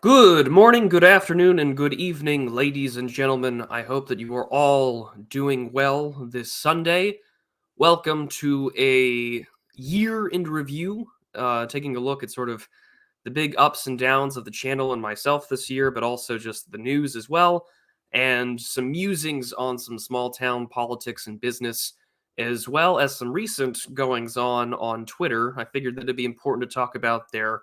Good morning, good afternoon, and good evening, ladies and gentlemen. I hope that you are all doing well this Sunday. Welcome to a year in review, taking a look at sort of the big ups and downs of the channel and myself this year, but also just the news as well, and some musings on some small town politics and business, as well as some recent goings on Twitter. I figured that it'd be important to talk about their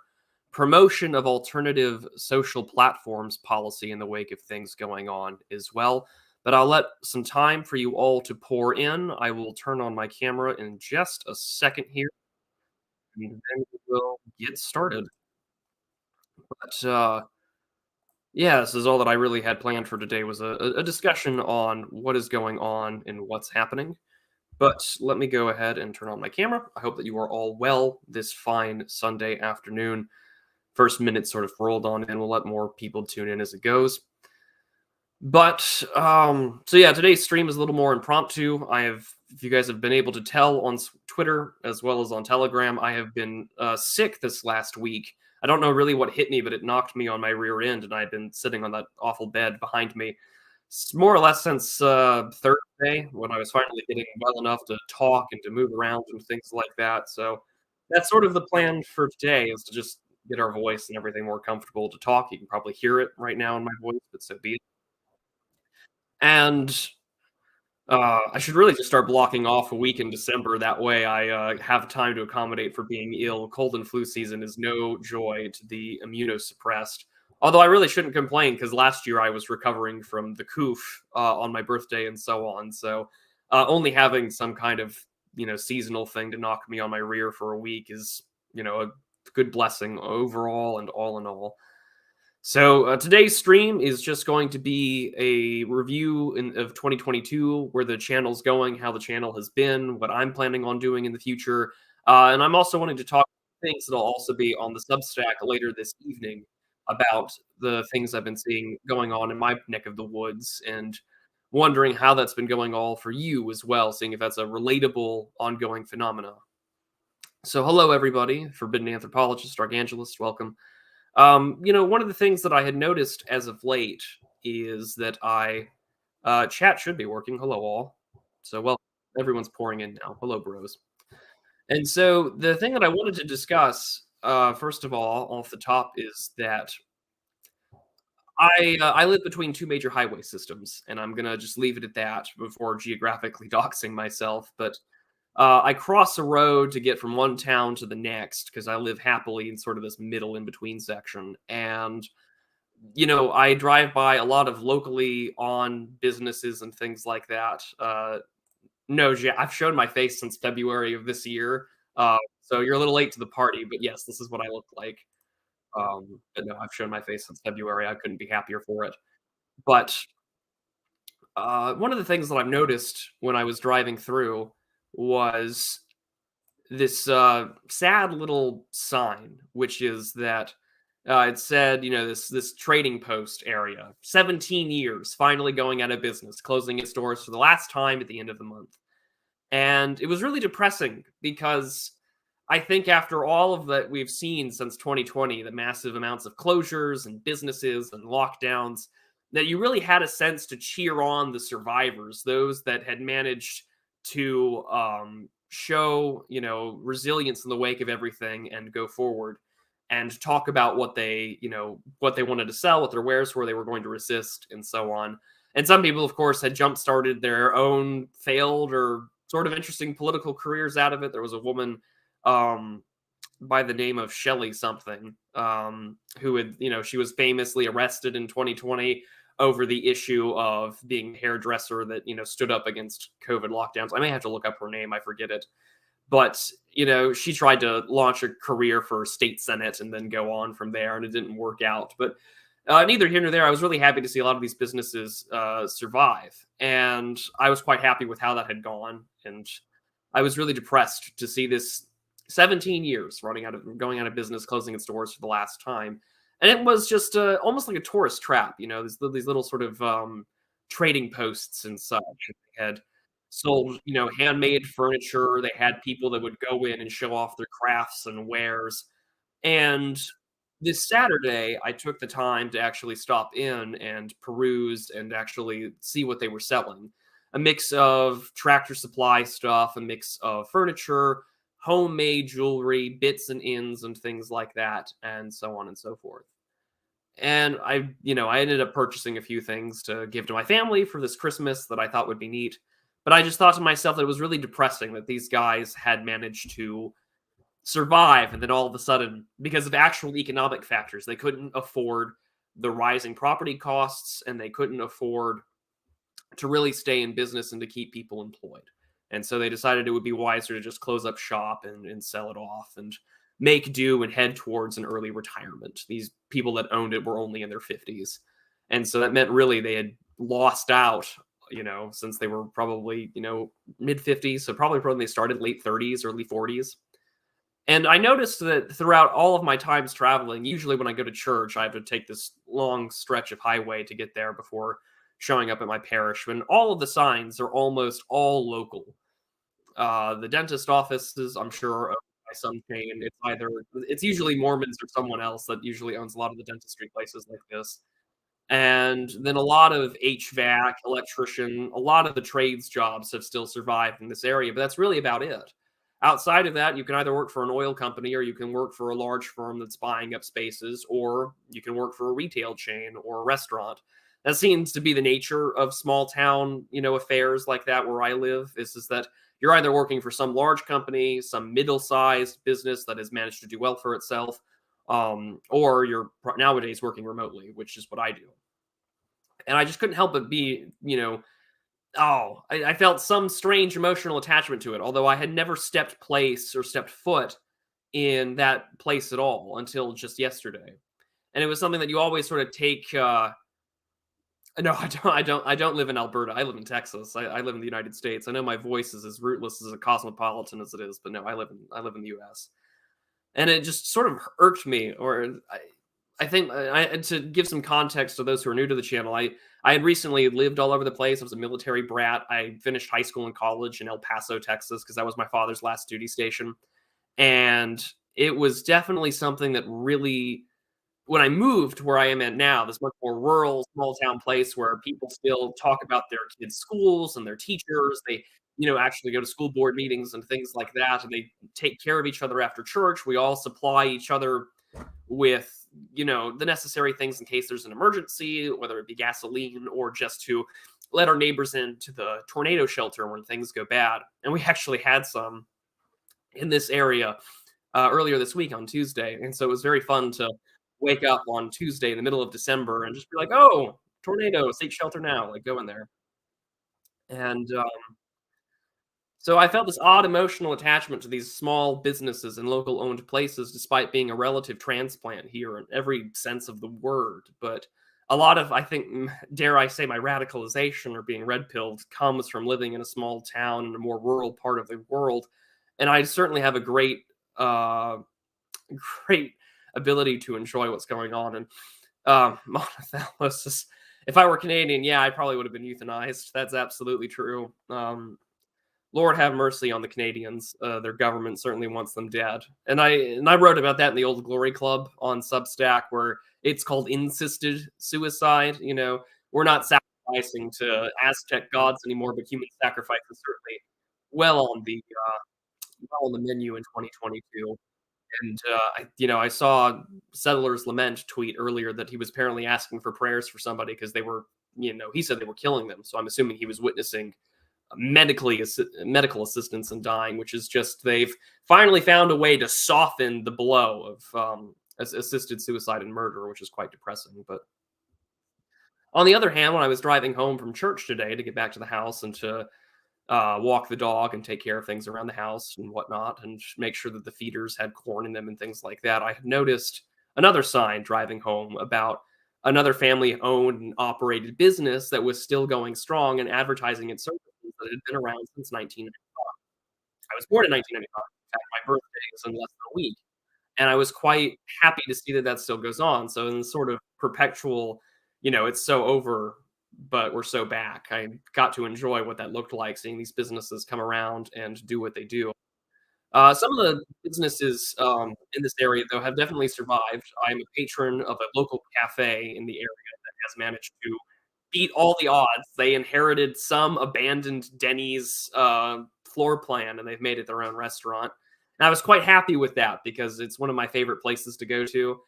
promotion of alternative social platforms policy in the wake of things going on as well. But I'll let some time for you all to pour in. I will turn on my camera in just a second here, and then we'll get started. But yeah, this is all that I really had planned for today was a discussion on what is going on and what's happening. But let me go ahead and turn on my camera. I hope that you are all well this fine Sunday afternoon. First minute sort of rolled on, and we'll let more people tune in as it goes. But yeah, today's stream is a little more impromptu. If you guys have been able to tell on Twitter as well as on Telegram, I have been sick this last week. I don't know really what hit me, but it knocked me on my rear end, and I've been sitting on that awful bed behind me, more or less since Thursday, when I was finally getting well enough to talk and to move around and things like that. So that's sort of the plan for today, is to just get our voice and everything more comfortable to talk. You can probably hear it right now in my voice, but so be it. And I should really just start blocking off a week in December. That way, I have time to accommodate for being ill. Cold and flu season is no joy to the immunosuppressed. Although I really shouldn't complain, because last year I was recovering from the coof on my birthday and so on. So only having some kind of seasonal thing to knock me on my rear for a week is a good blessing overall and all in all. So today's stream is just going to be a review of 2022, where the channel's going, how the channel has been, what I'm planning on doing in the future, and I'm also wanting to talk things that'll also be on the Substack later this evening about the things I've been seeing going on in my neck of the woods, and wondering how that's been going all for you as well, seeing if that's a relatable ongoing phenomena. So hello everybody, Forbidden Anthropologist, Archangelist, welcome. One of the things that I had noticed as of late is that chat should be working. Hello, all. So, well, everyone's pouring in now. Hello, bros. And so, the thing that I wanted to discuss, first of all, off the top, is that I live between two major highway systems, and I'm gonna just leave it at that before geographically doxing myself. But I cross a road to get from one town to the next because I live happily in sort of this middle in between section. And, I drive by a lot of locally on businesses and things like that. No, I've shown my face since February of this year. So you're a little late to the party, but yes, this is what I look like. But no, I've shown my face since February. I couldn't be happier for it. But one of the things that I've noticed when I was driving through was this sad little sign, which is that it said, this trading post area, 17 years, finally going out of business, closing its doors for the last time at the end of the month. And it was really depressing because I think after all of that we've seen since 2020, the massive amounts of closures and businesses and lockdowns, that you really had a sense to cheer on the survivors, those that had managed to show, resilience in the wake of everything and go forward and talk about what they wanted to sell, what their wares were, they were going to resist, and so on. And some people, of course, had jump started their own failed or sort of interesting political careers out of it. There was a woman by the name of Shelley something, who had, she was famously arrested in 2020 over the issue of being a hairdresser that, stood up against COVID lockdowns. I may have to look up her name. I forget it. But, she tried to launch a career for state senate and then go on from there, and it didn't work out. But neither here nor there, I was really happy to see a lot of these businesses survive. And I was quite happy with how that had gone. And I was really depressed to see this 17 years going out of business, closing its doors for the last time. And it was just almost like a tourist trap, these little sort of trading posts and such. They had sold, handmade furniture. They had people that would go in and show off their crafts and wares. And This Saturday, I took the time to actually stop in and peruse and actually see what they were selling. A mix of Tractor Supply stuff, a mix of furniture, homemade jewelry, bits and ins and things like that, and so on and so forth. And I ended up purchasing a few things to give to my family for this Christmas that I thought would be neat. But I just thought to myself that it was really depressing that these guys had managed to survive, and then all of a sudden, because of actual economic factors, they couldn't afford the rising property costs, and they couldn't afford to really stay in business and to keep people employed. And so they decided it would be wiser to just close up shop and sell it off and make do and head towards an early retirement. These people that owned it were only in their 50s. And so that meant really they had lost out, since they were probably, mid 50s. So probably when they started late 30s, early 40s. And I noticed that throughout all of my times traveling, usually when I go to church, I have to take this long stretch of highway to get there before showing up at my parish. When all of the signs are almost all local. The dentist offices, I'm sure, are owned by some chain. It's usually Mormons or someone else that usually owns a lot of the dentistry places like this. And then a lot of HVAC, electrician, a lot of the trades jobs have still survived in this area, but that's really about it. Outside of that, you can either work for an oil company or you can work for a large firm that's buying up spaces, or you can work for a retail chain or a restaurant. That seems to be the nature of small town, affairs like that where I live, is that you're either working for some large company, some middle-sized business that has managed to do well for itself, or you're nowadays working remotely, which is what I do. And I just couldn't help but be, I felt some strange emotional attachment to it, although I had never stepped foot in that place at all until just yesterday. And it was something that you always sort of take. No, I don't. I don't live in Alberta. I live in Texas. I live in the United States. I know my voice is as rootless as a cosmopolitan as it is, but no, I live in the U.S. And it just sort of irked me, or I think to give some context to those who are new to the channel, I had recently lived all over the place. I was a military brat. I finished high school and college in El Paso, Texas, because that was my father's last duty station, and it was definitely something that really, when I moved to where I am at now, this much more rural, small town place where people still talk about their kids' schools and their teachers. They, actually go to school board meetings and things like that, and they take care of each other after church. We all supply each other with, the necessary things in case there's an emergency, whether it be gasoline or just to let our neighbors into the tornado shelter when things go bad. And we actually had some in this area earlier this week on Tuesday. And so it was very fun to wake up on Tuesday in the middle of December and just be like, oh, tornado, seek shelter now, like go in there. And so I felt this odd emotional attachment to these small businesses and local owned places, despite being a relative transplant here in every sense of the word. But a lot of, I think, dare I say, my radicalization or being red pilled comes from living in a small town in a more rural part of the world. And I certainly have a uh, great ability to enjoy what's going on. And monothylesis, if I were Canadian, yeah, I probably would have been euthanized. That's absolutely true. Lord have mercy on the Canadians. Their government certainly wants them dead. And I wrote about that in the Old Glory Club on Substack, where it's called insisted suicide. We're not sacrificing to Aztec gods anymore, but human sacrifice is certainly well on the well on the menu in 2022. And I saw Settlers Lament tweet earlier that he was apparently asking for prayers for somebody because they were, he said they were killing them. So I'm assuming he was witnessing medical assistance in dying, which is just they've finally found a way to soften the blow of assisted suicide and murder, which is quite depressing. But on the other hand, when I was driving home from church today to get back to the house and to walk the dog and take care of things around the house and whatnot, and make sure that the feeders had corn in them and things like that, I had noticed another sign driving home about another family owned and operated business that was still going strong and advertising its services that had been around since 1995. I was born in 1995. In fact, my birthday is in less than a week. And I was quite happy to see that that still goes on. So in sort of perpetual, it's so over, but we're so back. I got to enjoy what that looked like, seeing these businesses come around and do what they do. Some of the businesses in this area, though, have definitely survived. I'm a patron of a local cafe in the area that has managed to beat all the odds. They inherited some abandoned Denny's floor plan, and they've made it their own restaurant. And I was quite happy with that because it's one of my favorite places to go to.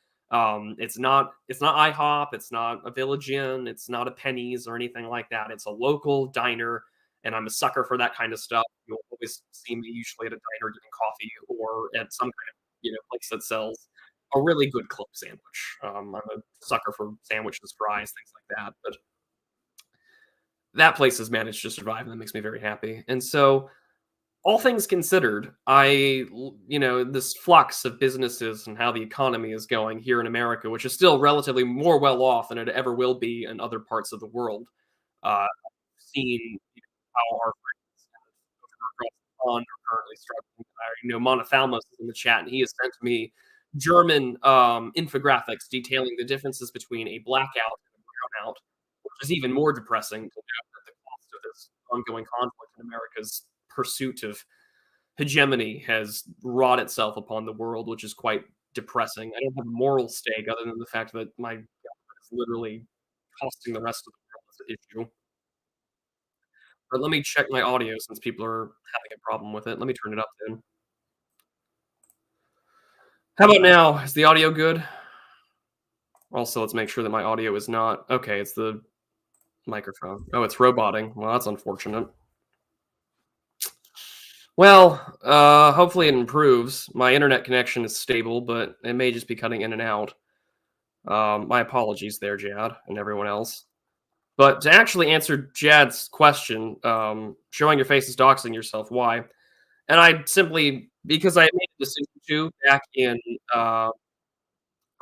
It's not IHOP, it's not a Village Inn, it's not a Penny's or anything like that. It's a local diner, and I'm a sucker for that kind of stuff. You'll always see me usually at a diner getting coffee or at some kind of place that sells a really good club sandwich. I'm a sucker for sandwiches, fries, things like that. But that place has managed to survive, and that makes me very happy. And so, all things considered, this flux of businesses and how the economy is going here in America, which is still relatively more well off than it ever will be in other parts of the world. I've seen how our friends over across the pond are currently struggling. Monophthalmos is in the chat, and he has sent me German infographics detailing the differences between a blackout and a brownout, which is even more depressing to know that the cost of this ongoing conflict in America's pursuit of hegemony has wrought itself upon the world, which is quite depressing. I don't have a moral stake other than the fact that my government is literally costing the rest of the world as an issue. But let me check my audio since people are having a problem with it. Let me turn it up then. How about now? Is the audio good? Also, let's make sure that my audio is not okay. It's the microphone. Oh, it's roboting. Well, that's unfortunate. Well, hopefully it improves. My internet connection is stable, but it may just be cutting in and out. My apologies there, Jad, and everyone else. But to actually answer Jad's question, showing your face is doxing yourself. Why? And I simply because I made a decision to back in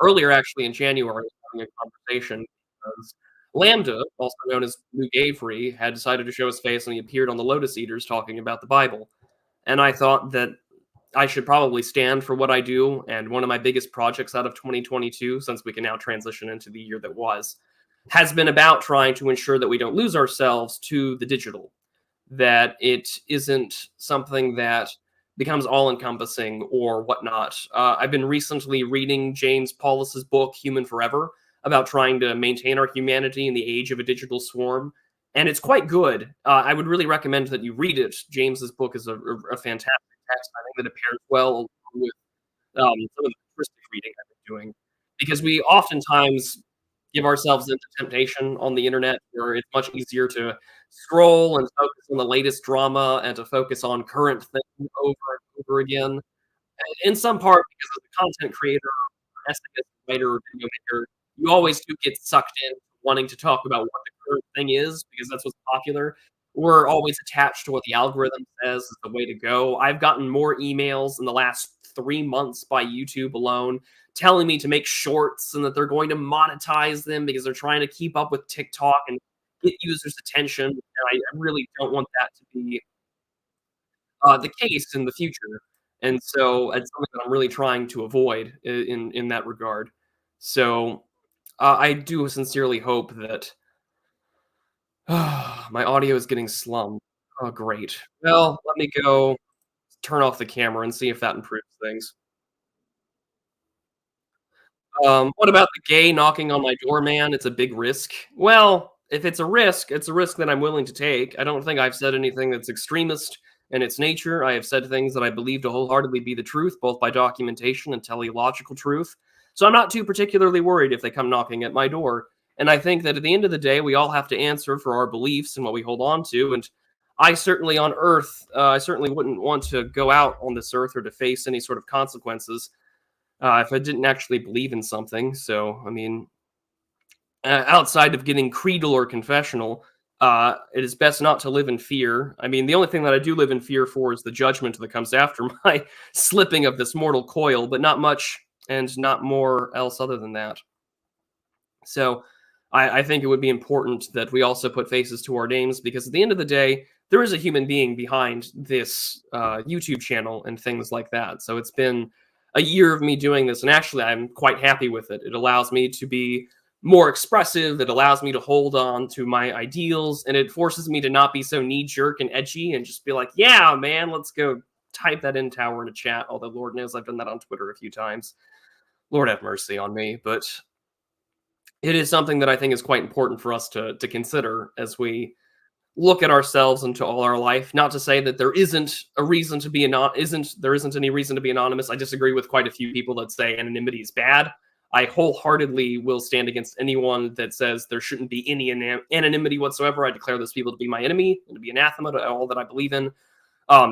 earlier, actually in January, having a conversation because Lambda, also known as Luke Avery, had decided to show his face, and he appeared on the Lotus Eaters talking about the Bible. And I thought that I should probably stand for what I do. And one of my biggest projects out of 2022, since we can now transition into the year that was, has been about trying to ensure that we don't lose ourselves to the digital, that it isn't something that becomes all encompassing or whatnot. I've been recently reading James Paulus's book, Human Forever, about trying to maintain our humanity in the age of a digital swarm. And it's quite good. I would really recommend that you read it. James's book is a fantastic text. I think that it pairs well along with some of the futuristic reading I've been doing, because we oftentimes give ourselves into temptation on the internet where it's much easier to scroll and focus on the latest drama and to focus on current things over and over again. In some part, because as a content creator, essayist, writer, video maker, you always do get sucked in wanting to talk about what the current thing is because that's what's popular. We're always attached to what the algorithm says is the way to go. I've gotten more emails in the last 3 months by YouTube alone telling me to make shorts and that they're going to monetize them because they're trying to keep up with TikTok and get users' attention. And I really don't want that to be the case in the future. And so it's something that I'm really trying to avoid in that regard. So I do sincerely hope that my audio is getting slummed. Oh, great. Well, let me go turn off the camera and see if that improves things. What about the gay knocking on my door, man? It's a big risk. Well, if it's a risk that I'm willing to take. I don't think I've said anything that's extremist in its nature. I have said things that I believe to wholeheartedly be the truth, both by documentation and teleological truth. So I'm not too particularly worried if they come knocking at my door. And I think that at the end of the day, we all have to answer for our beliefs and what we hold on to. And I certainly wouldn't want to go out on this earth or to face any sort of consequences if I didn't actually believe in something. So, I mean, outside of getting creedal or confessional, it is best not to live in fear. I mean, the only thing that I do live in fear for is the judgment that comes after my slipping of this mortal coil, but not much and not more else other than that. So I think it would be important that we also put faces to our names because at the end of the day, there is a human being behind this YouTube channel and things like that. So it's been a year of me doing this, and actually, I'm quite happy with it. It allows me to be more expressive. It allows me to hold on to my ideals, and it forces me to not be so knee jerk and edgy and just be like, "Yeah, man, let's go type that in tower in a chat, although Lord knows I've done that on Twitter a few times. Lord have mercy on me. But it is something that I think is quite important for us to consider as we look at ourselves into all our life. Not to say that there isn't a reason to be there isn't any reason to be anonymous. I disagree with quite a few people that say anonymity is bad. I wholeheartedly will stand against anyone that says there shouldn't be any anonymity whatsoever. I declare those people to be my enemy and to be anathema to all that I believe in.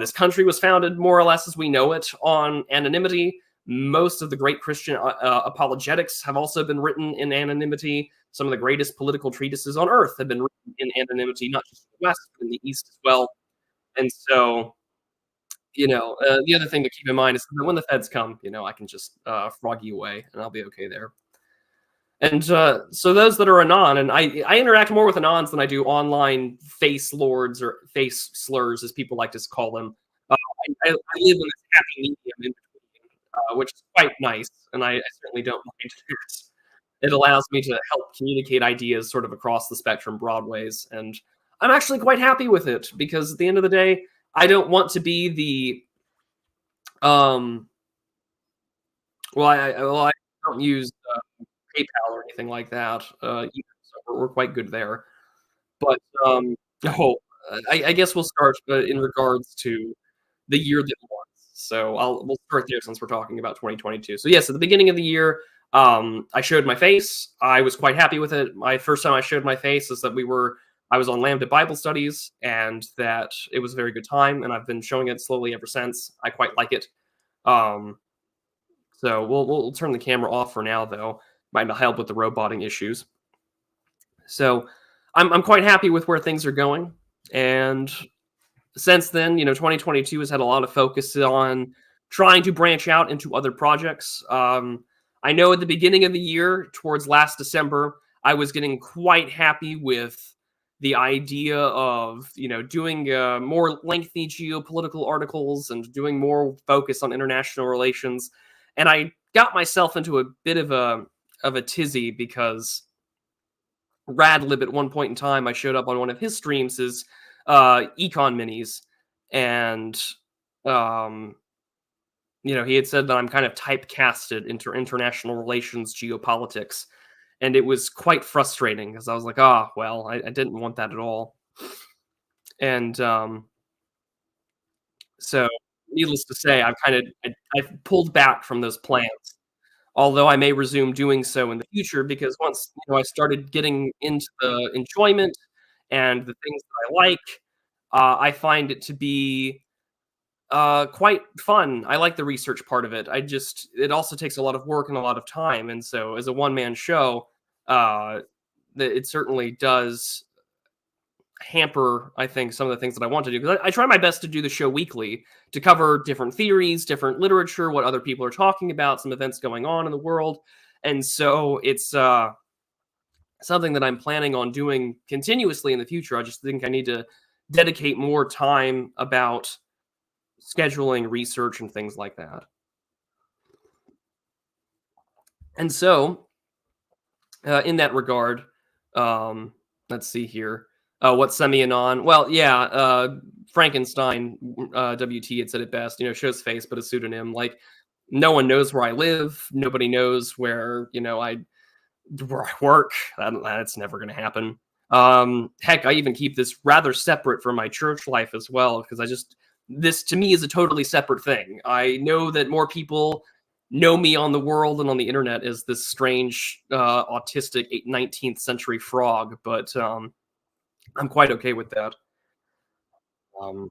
This country was founded more or less as we know it on anonymity. Most of the great Christian apologetics have also been written in anonymity. Some of the greatest political treatises on earth have been written in anonymity, not just in the West, but in the East as well. And so, the other thing to keep in mind is that when the feds come, I can just frog you away and I'll be okay there. And so those that are anon, and I interact more with anons than I do online face lords or face slurs, as people like to call them. I live in this happy medium in between, which is quite nice, and I certainly don't mind it. It allows me to help communicate ideas sort of across the spectrum broadways, and I'm actually quite happy with it because at the end of the day, I don't want to be the I don't use PayPal or anything like that either, so we're quite good there. But I guess we'll start in regards to the year that was. So we'll start there since we're talking about 2022. So yes, at the beginning of the year, I showed my face. I was quite happy with it. My first time I showed my face is that I was on Lambda Bible studies, and that it was a very good time, and I've been showing it slowly ever since. I quite like it. So we'll turn the camera off for now, though. Might help with the roboting issues. So I'm quite happy with where things are going, and since then, 2022 has had a lot of focus on trying to branch out into other projects. I know at the beginning of the year, towards last December, I was getting quite happy with the idea of, doing more lengthy geopolitical articles and doing more focus on international relations. And I got myself into a bit of a tizzy because Radlib at one point in time, I showed up on one of his streams as econ minis, and he had said that I'm kind of typecasted into international relations geopolitics, and it was quite frustrating because I was like, I didn't want that at all. And so needless to say, I've pulled back from those plans, although I may resume doing so in the future, because once I started getting into the enjoyment and the things that I like, I find it to be quite fun. I like the research part of it. It also takes a lot of work and a lot of time, and so as a one-man show, it certainly does hamper, I think, some of the things that I want to do, because I try my best to do the show weekly to cover different theories, different literature, what other people are talking about, some events going on in the world, and so it's something that I'm planning on doing continuously in the future. I just think I need to dedicate more time about scheduling research and things like that. And so, in that regard, let's see here. What semi-anon? Well, yeah, Frankenstein WT had said it best. Shows face, but a pseudonym. Like, no one knows where I live. Nobody knows where I work. That's never going to happen. Heck, I even keep this rather separate from my church life as well, because this to me is a totally separate thing. I know that more people know me on the world and on the internet as this strange, autistic 19th century frog, but I'm quite okay with that. But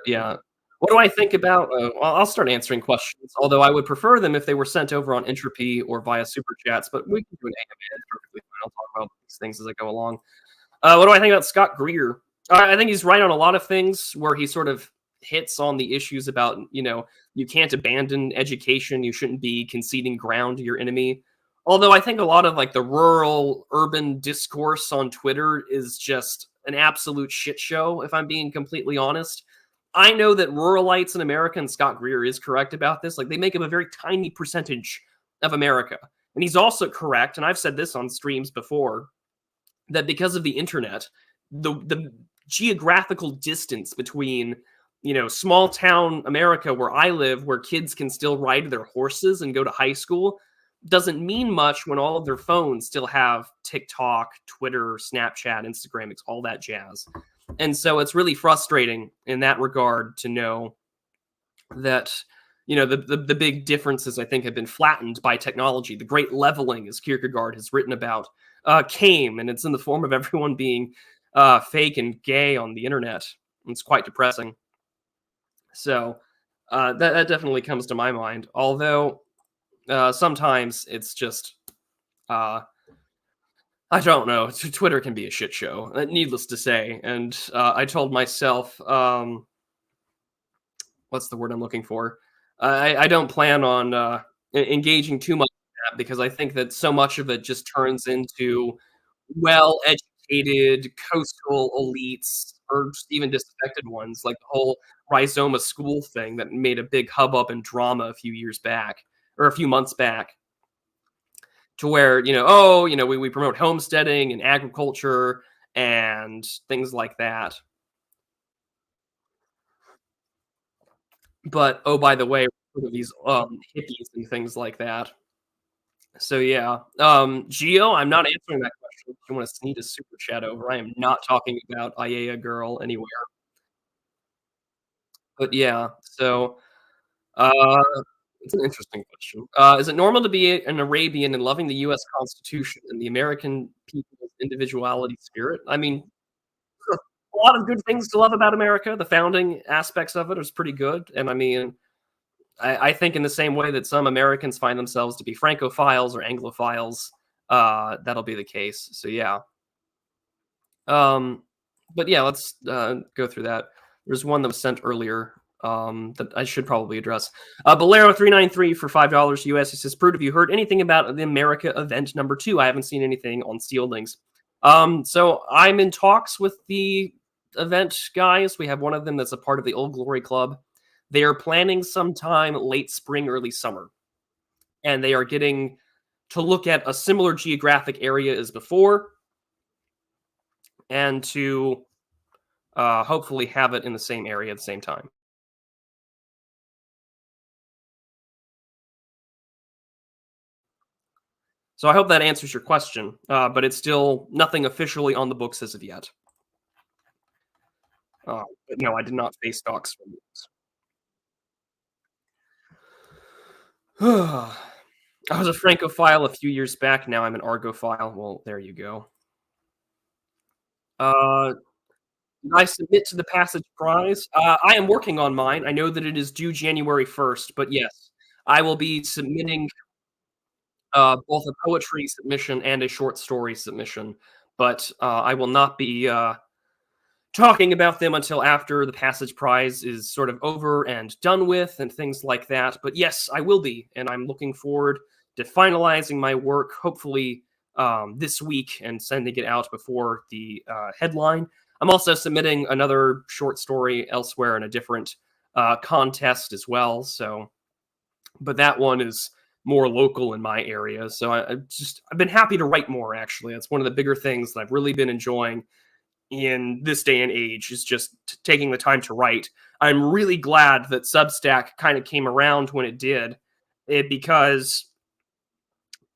yeah. What do I think about? Well, I'll start answering questions, although I would prefer them if they were sent over on Entropy or via Superchats, but we can do an AMA. It's perfectly fine. I'll talk about these things as I go along. What do I think about Scott Greer? I think he's right on a lot of things where he sort of hits on the issues about, you can't abandon education. You shouldn't be conceding ground to your enemy. Although I think a lot of like the rural urban discourse on Twitter is just an absolute shit show, if I'm being completely honest. I know that ruralites in America, and Scott Greer is correct about this, like they make up a very tiny percentage of America. And he's also correct, and I've said this on streams before, that because of the internet, the geographical distance between small town America where I live, where kids can still ride their horses and go to high school, doesn't mean much when all of their phones still have TikTok, Twitter, Snapchat, Instagram, it's all that jazz. And so it's really frustrating in that regard to know that the big differences I think have been flattened by technology. The great leveling, as Kierkegaard has written about, came, and it's in the form of everyone being fake and gay on the internet. It's quite depressing. So that definitely comes to my mind. Although sometimes it's just I don't know. Twitter can be a shit show, needless to say. And I told myself, what's the word I'm looking for? I don't plan on engaging too much in that, because I think that so much of it just turns into well-educated coastal elites, or just even disaffected ones, like the whole Rhizoma school thing that made a big hubbub and drama a few years back, or a few months back, to where, we promote homesteading and agriculture and things like that. But, oh, by the way, sort of these, hippies and things like that. So, yeah. Gio, I'm not answering that question. If you wanna sneak a super chat over, I am not talking about Ayaya Girl anywhere. But, yeah, so, uh, it's an interesting question. Is it normal to be an Arabian and loving the US Constitution and the American people's individuality spirit? I mean, a lot of good things to love about America. The founding aspects of it is pretty good, and I mean, I think in the same way that some Americans find themselves to be Francophiles or Anglophiles, that'll be the case. So yeah. Um, but yeah, let's go through that. There's one that was sent earlier that I should probably address. Bolero393 for $5 US. He says, Prude, have you heard anything about the America event #2? I haven't seen anything on Steelings. So I'm in talks with the event guys. We have one of them that's a part of the Old Glory Club. They are planning sometime late spring, early summer, and they are getting to look at a similar geographic area as before, and to hopefully have it in the same area at the same time. So I hope that answers your question, but it's still nothing officially on the books as of yet. But no, I did not face docs from this. I was a Francophile a few years back. Now I'm an Argophile. Well, there you go. Uh, did I submit to the Passage Prize? I am working on mine. I know that it is due January 1st, but yes, I will be submitting both a poetry submission and a short story submission. But I will not be talking about them until after the Passage Prize is sort of over and done with and things like that. But yes, I will be, and I'm looking forward to finalizing my work, hopefully this week, and sending it out before the headline. I'm also submitting another short story elsewhere in a different contest as well. So, but that one is more local in my area. So I've been happy to write more. Actually, that's one of the bigger things that I've really been enjoying in this day and age, is just taking the time to write. I'm really glad that Substack kind of came around when it did, because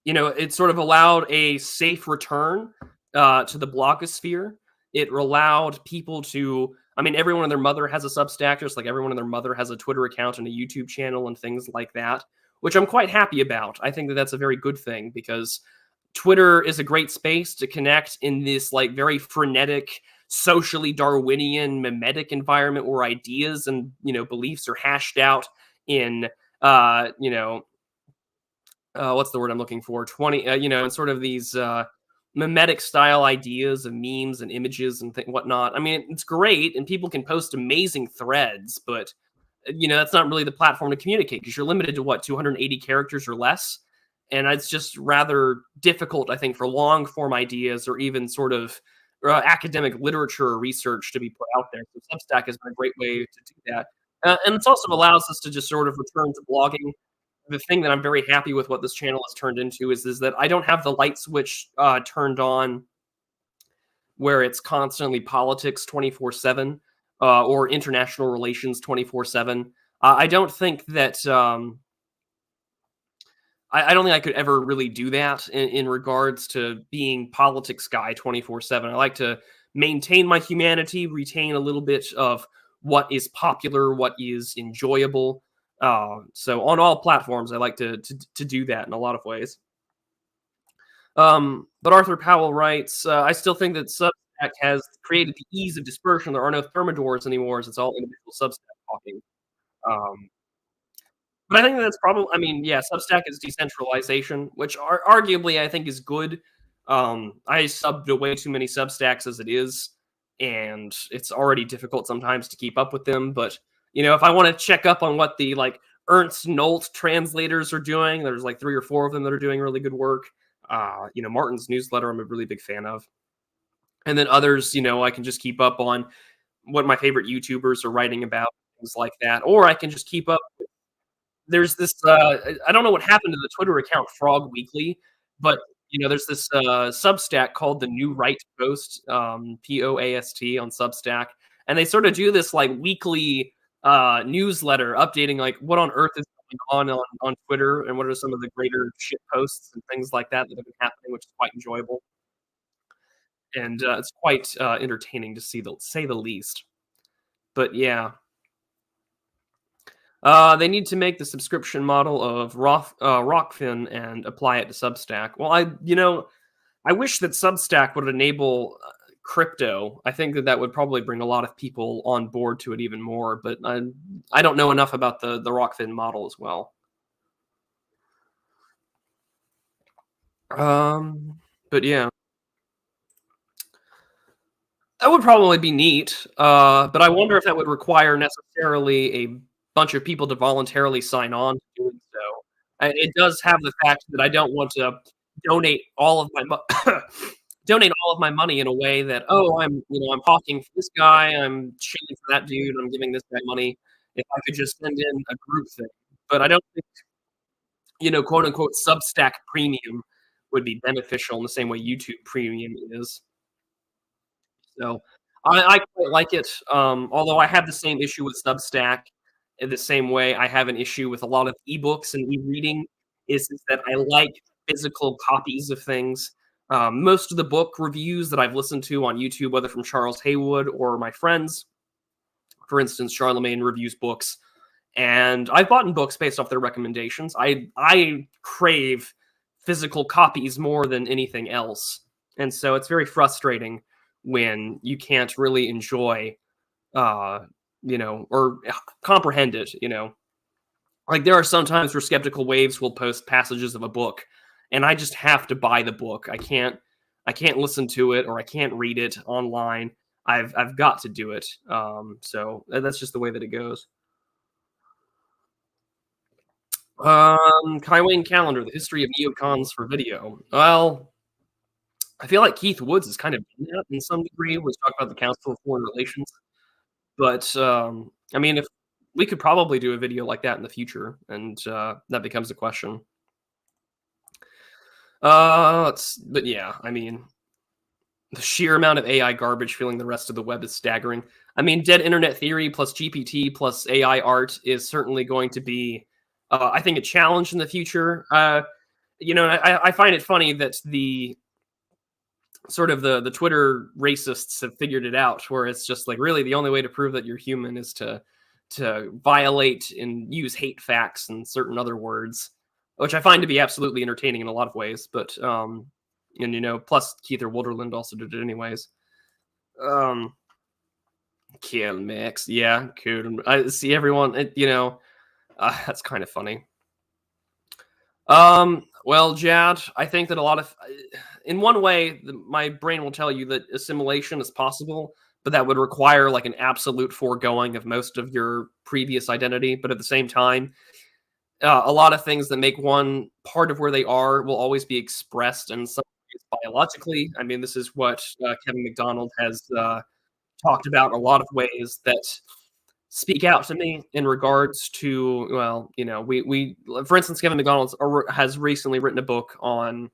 it sort of allowed a safe return to the blogosphere. It allowed people to, I mean, everyone and their mother has a Substack, just like everyone and their mother has a Twitter account and a YouTube channel and things like that, which I'm quite happy about. I think that that's a very good thing, because Twitter is a great space to connect in this like very frenetic, socially Darwinian, mimetic environment where ideas and beliefs are hashed out in what's the word I'm looking for? 20 and sort of these mimetic style ideas of memes and images and whatnot. I mean, it's great, and people can post amazing threads, but that's not really the platform to communicate, because you're limited to what, 280 characters or less. And it's just rather difficult, I think, for long form ideas or even sort of academic literature or research to be put out there. So Substack has been a great way to do that. And it also allows us to just sort of return to blogging. The thing that I'm very happy with what this channel has turned into is that I don't have the light switch turned on where it's constantly politics 24/7. or international relations 24/7. I don't think that I don't think I could ever really do that in regards to being politics guy 24/7. I like to maintain my humanity, retain a little bit of what is popular, what is enjoyable. So on all platforms, I like to do that in a lot of ways. But Arthur Powell writes, I still think that Substack has created the ease of dispersion. There are no thermidors anymore, as it's all individual Substack talking. Um, but I think that's probably, I mean, yeah, Substack is decentralization, which arguably I think is good. I sub to way too many Substacks as it is, and it's already difficult sometimes to keep up with them. But if I want to check up on what the like Ernst Nolt translators are doing, there's like 3 or 4 of them that are doing really good work. Martin's newsletter, I'm a really big fan of, and then others, I can just keep up on what my favorite YouTubers are writing about, things like that, or I can just keep up. There's this, I don't know what happened to the Twitter account Frog Weekly, but, there's this, Substack called the New Right Post, POAST on Substack, and they sort of do this, like, weekly, newsletter updating, like, what on earth is going on Twitter, and what are some of the greater shit posts and things like that that have been happening, which is quite enjoyable, and, it's quite, entertaining to say the least. But yeah. They need to make the subscription model of Rockfin and apply it to Substack. Well, I wish that Substack would enable crypto. I think that would probably bring a lot of people on board to it even more. But I don't know enough about the Rockfin model as well. But yeah, that would probably be neat. But I wonder if that would require necessarily a bunch of people to voluntarily sign on to doing so. It does have the fact that I don't want to donate all of my donate all of my money in a way that, oh, I'm hawking for this guy, I'm shilling for that dude, I'm giving this guy money. If I could just send in a group thing, but I don't think quote unquote Substack Premium would be beneficial in the same way YouTube Premium is. So I quite like it. Although I have the same issue with Substack in the same way I have an issue with a lot of ebooks and e-reading is that I like physical copies of things. Most of the book reviews that I've listened to on YouTube, whether from Charles Haywood or my friends, for instance, Charlemagne reviews books, and I've bought books based off their recommendations. I crave physical copies more than anything else, and so it's very frustrating when you can't really enjoy, uh, or comprehend it. Like there are some times where Skeptical Waves will post passages of a book, and I just have to buy the book. I can't listen to it or I can't read it online. I've got to do it. So that's just the way that it goes. Kai Wayne Calendar, the history of neocons for video. Well, I feel like Keith Woods is kind of done that in some degree. Was talking about the Council of Foreign Relations, but I mean, if we could probably do a video like that in the future, and that becomes a question. But yeah, I mean, the sheer amount of AI garbage filling the rest of the web is staggering. I mean, dead internet theory plus GPT plus AI art is certainly going to be, I think, a challenge in the future. I find it funny that the sort of the Twitter racists have figured it out, where it's just like really the only way to prove that you're human is to violate and use hate facts and certain other words, which I find to be absolutely entertaining in a lot of ways. But and plus Keither Wunderland also did it anyways. Kill mix, yeah, cool. I see everyone. That's kind of funny. Well, Jad, I think that a lot of, in one way, my brain will tell you that assimilation is possible, but that would require like an absolute foregoing of most of your previous identity. But at the same time, a lot of things that make one part of where they are will always be expressed in some ways biologically. I mean, this is what Kevin McDonald has talked about in a lot of ways that speak out to me in regards to, well, we for instance, Kevin McDonald has recently written a book on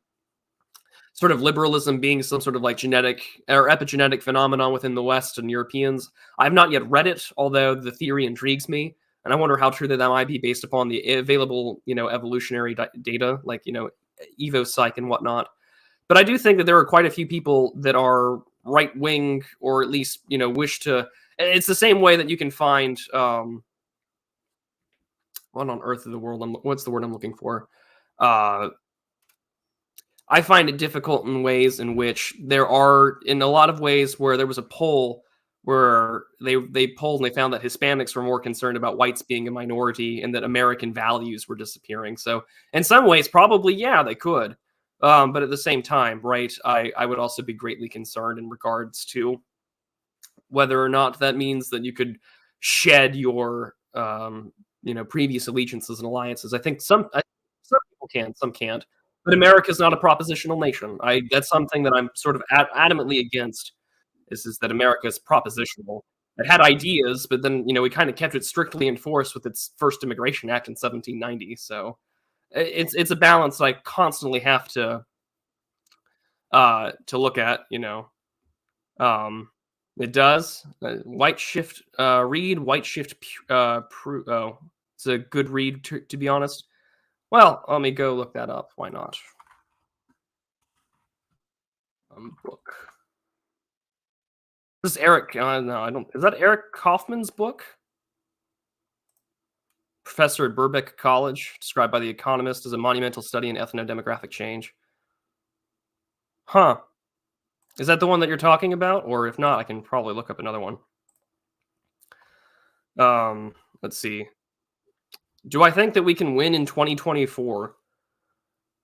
sort of liberalism being some sort of like genetic or epigenetic phenomenon within the West and Europeans. I've not yet read it, although the theory intrigues me, and I wonder how true that might be based upon the available, evolutionary data, like evopsych and whatnot. But I do think that there are quite a few people that are right wing, or at least wish to. It's the same way that you can find what on earth of the world? What's the word I'm looking for? Uh, I find it difficult in ways in which there are, in a lot of ways, where there was a poll where they polled and they found that Hispanics were more concerned about whites being a minority and that American values were disappearing. So in some ways, probably, yeah, they could. But at the same time, right, I would also be greatly concerned in regards to whether or not that means that you could shed your previous allegiances and alliances. Some people can, some can't. But America's not a propositional nation. I That's something that I'm sort of adamantly against. Is that America is propositional. It had ideas, but then we kind of kept it strictly enforced with its first Immigration Act in 1790. So it's a balance I constantly have to look at. Um, it does. White shift read, white shift oh, it's a good read to be honest. Well, let me go look that up. Why not? Book. This is Eric. No, I don't. Is that Eric Kaufman's book? Professor at Birkbeck College, described by The Economist as a monumental study in ethno-demographic change. Huh. Is that the one that you're talking about? Or if not, I can probably look up another one. Let's see. Do I think that we can win in 2024?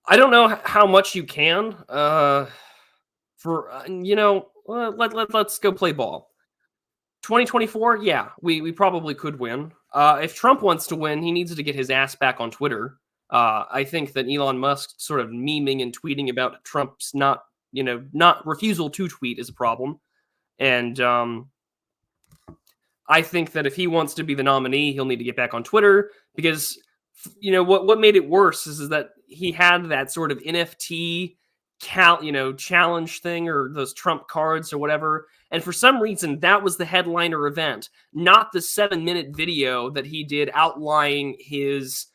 I don't know how much you can. Let's go play ball. 2024, yeah, we probably could win. If Trump wants to win, he needs to get his ass back on Twitter. I think that Elon Musk sort of memeing and tweeting about Trump's not refusal to tweet is a problem. And I think that if he wants to be the nominee, he'll need to get back on Twitter because what made it worse is that he had that sort of NFT challenge thing or those Trump cards or whatever. And for some reason, that was the headliner event, not the 7-minute video that he did outlining his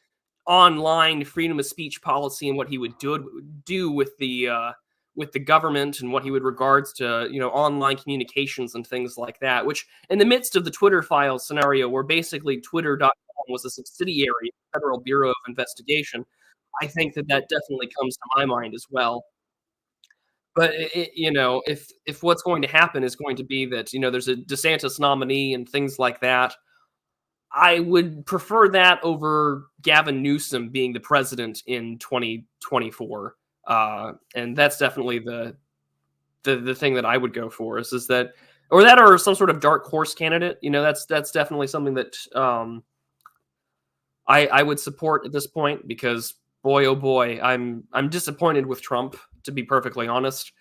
online freedom of speech policy and what he would do with the government and what he would regards to online communications and things like that. Which, in the midst of the Twitter files scenario, where basically Twitter.com was a subsidiary of the Federal Bureau of Investigation, I think that definitely comes to my mind as well. But if what's going to happen is going to be that there's a DeSantis nominee and things like that, I would prefer that over Gavin Newsom being the president in 2024. And that's definitely the thing that I would go for is that or some sort of dark horse candidate. That's definitely something that I would support at this point because boy oh boy, I'm disappointed with Trump, to be perfectly honest.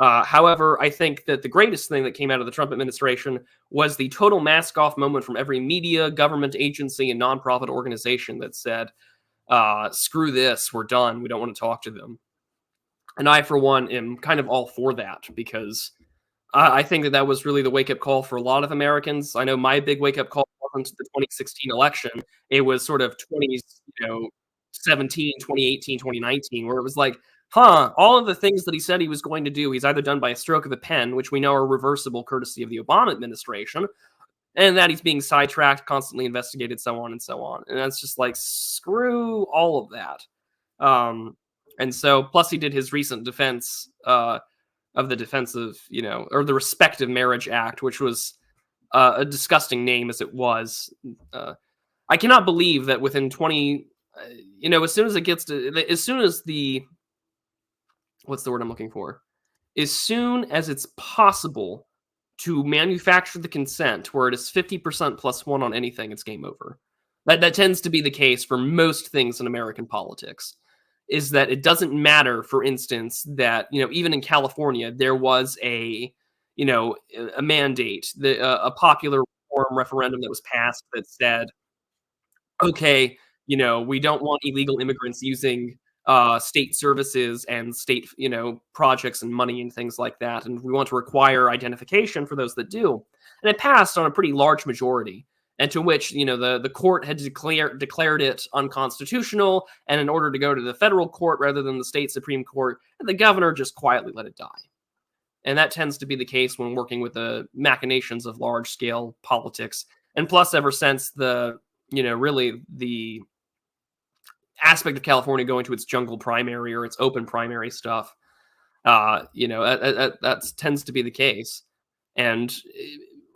However, I think that the greatest thing that came out of the Trump administration was the total mask off moment from every media, government agency, and nonprofit organization that said, screw this, we're done, we don't want to talk to them. And I, for one, am kind of all for that because I think that was really the wake-up call for a lot of Americans. I know my big wake-up call wasn't the 2016 election. It was sort of 2017, 2018, 2019, where it was like, all of the things that he said he was going to do, he's either done by a stroke of a pen, which we know are reversible courtesy of the Obama administration, and that he's being sidetracked, constantly investigated, so on and so on. And that's just like, screw all of that. And so, plus he did his recent defense of the Defensive, or the Respective Marriage Act, which was a disgusting name as it was. I cannot believe that within 20, as soon as it gets to, as soon as the, what's the word I'm looking for? As soon as it's possible to manufacture the consent where it is 50% plus one on anything, it's game over. That tends to be the case for most things in American politics. Is that it doesn't matter, for instance, that even in California there was a mandate, a popular reform referendum that was passed that said, okay, we don't want illegal immigrants using state services and state, projects and money and things like that. And we want to require identification for those that do. And it passed on a pretty large majority, and to which, the court had declared it unconstitutional. And in order to go to the federal court rather than the state Supreme Court, the governor just quietly let it die. And that tends to be the case when working with the machinations of large scale politics. And plus, ever since really the aspect of California going to its jungle primary or its open primary stuff, that tends to be the case. And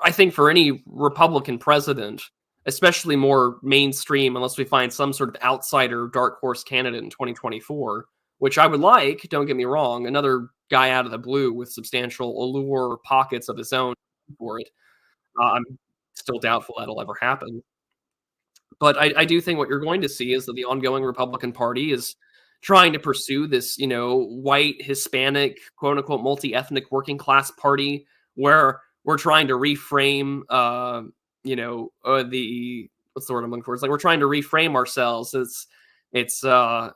I think for any Republican president, especially more mainstream, unless we find some sort of outsider dark horse candidate in 2024, which I would like, don't get me wrong, another guy out of the blue with substantial allure pockets of his own for it. I'm still doubtful that'll ever happen. But I do think what you're going to see is that the ongoing Republican Party is trying to pursue this, white, Hispanic, quote unquote, multi-ethnic working class party, where we're trying to reframe, what's the word I'm looking for? It's like we're trying to reframe ourselves. It's a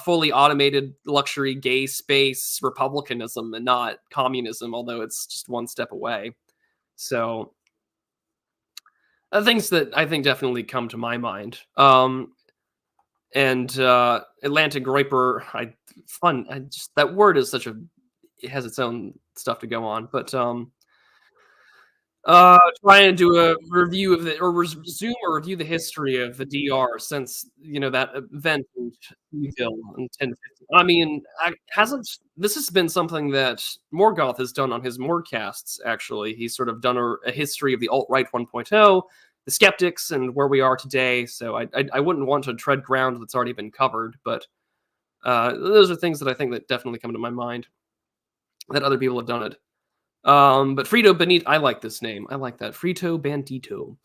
fully automated luxury gay space republicanism and not communism, although it's just one step away. So things that I think definitely come to my mind. And Atlantic Groiper, that word is it has its own stuff to go on, but try and do a review of resume or review the history of the DR since that event in Louisville in 1050. I mean, this has been something that Morgoth has done on his Morgcasts. Actually, he's sort of done a history of the alt-right 1.0, the skeptics, and where we are today. So I wouldn't want to tread ground that's already been covered, but those are things that I think that definitely come to my mind that other people have done it. But Frito Benito, I like this name. I like that. Frito Bandito.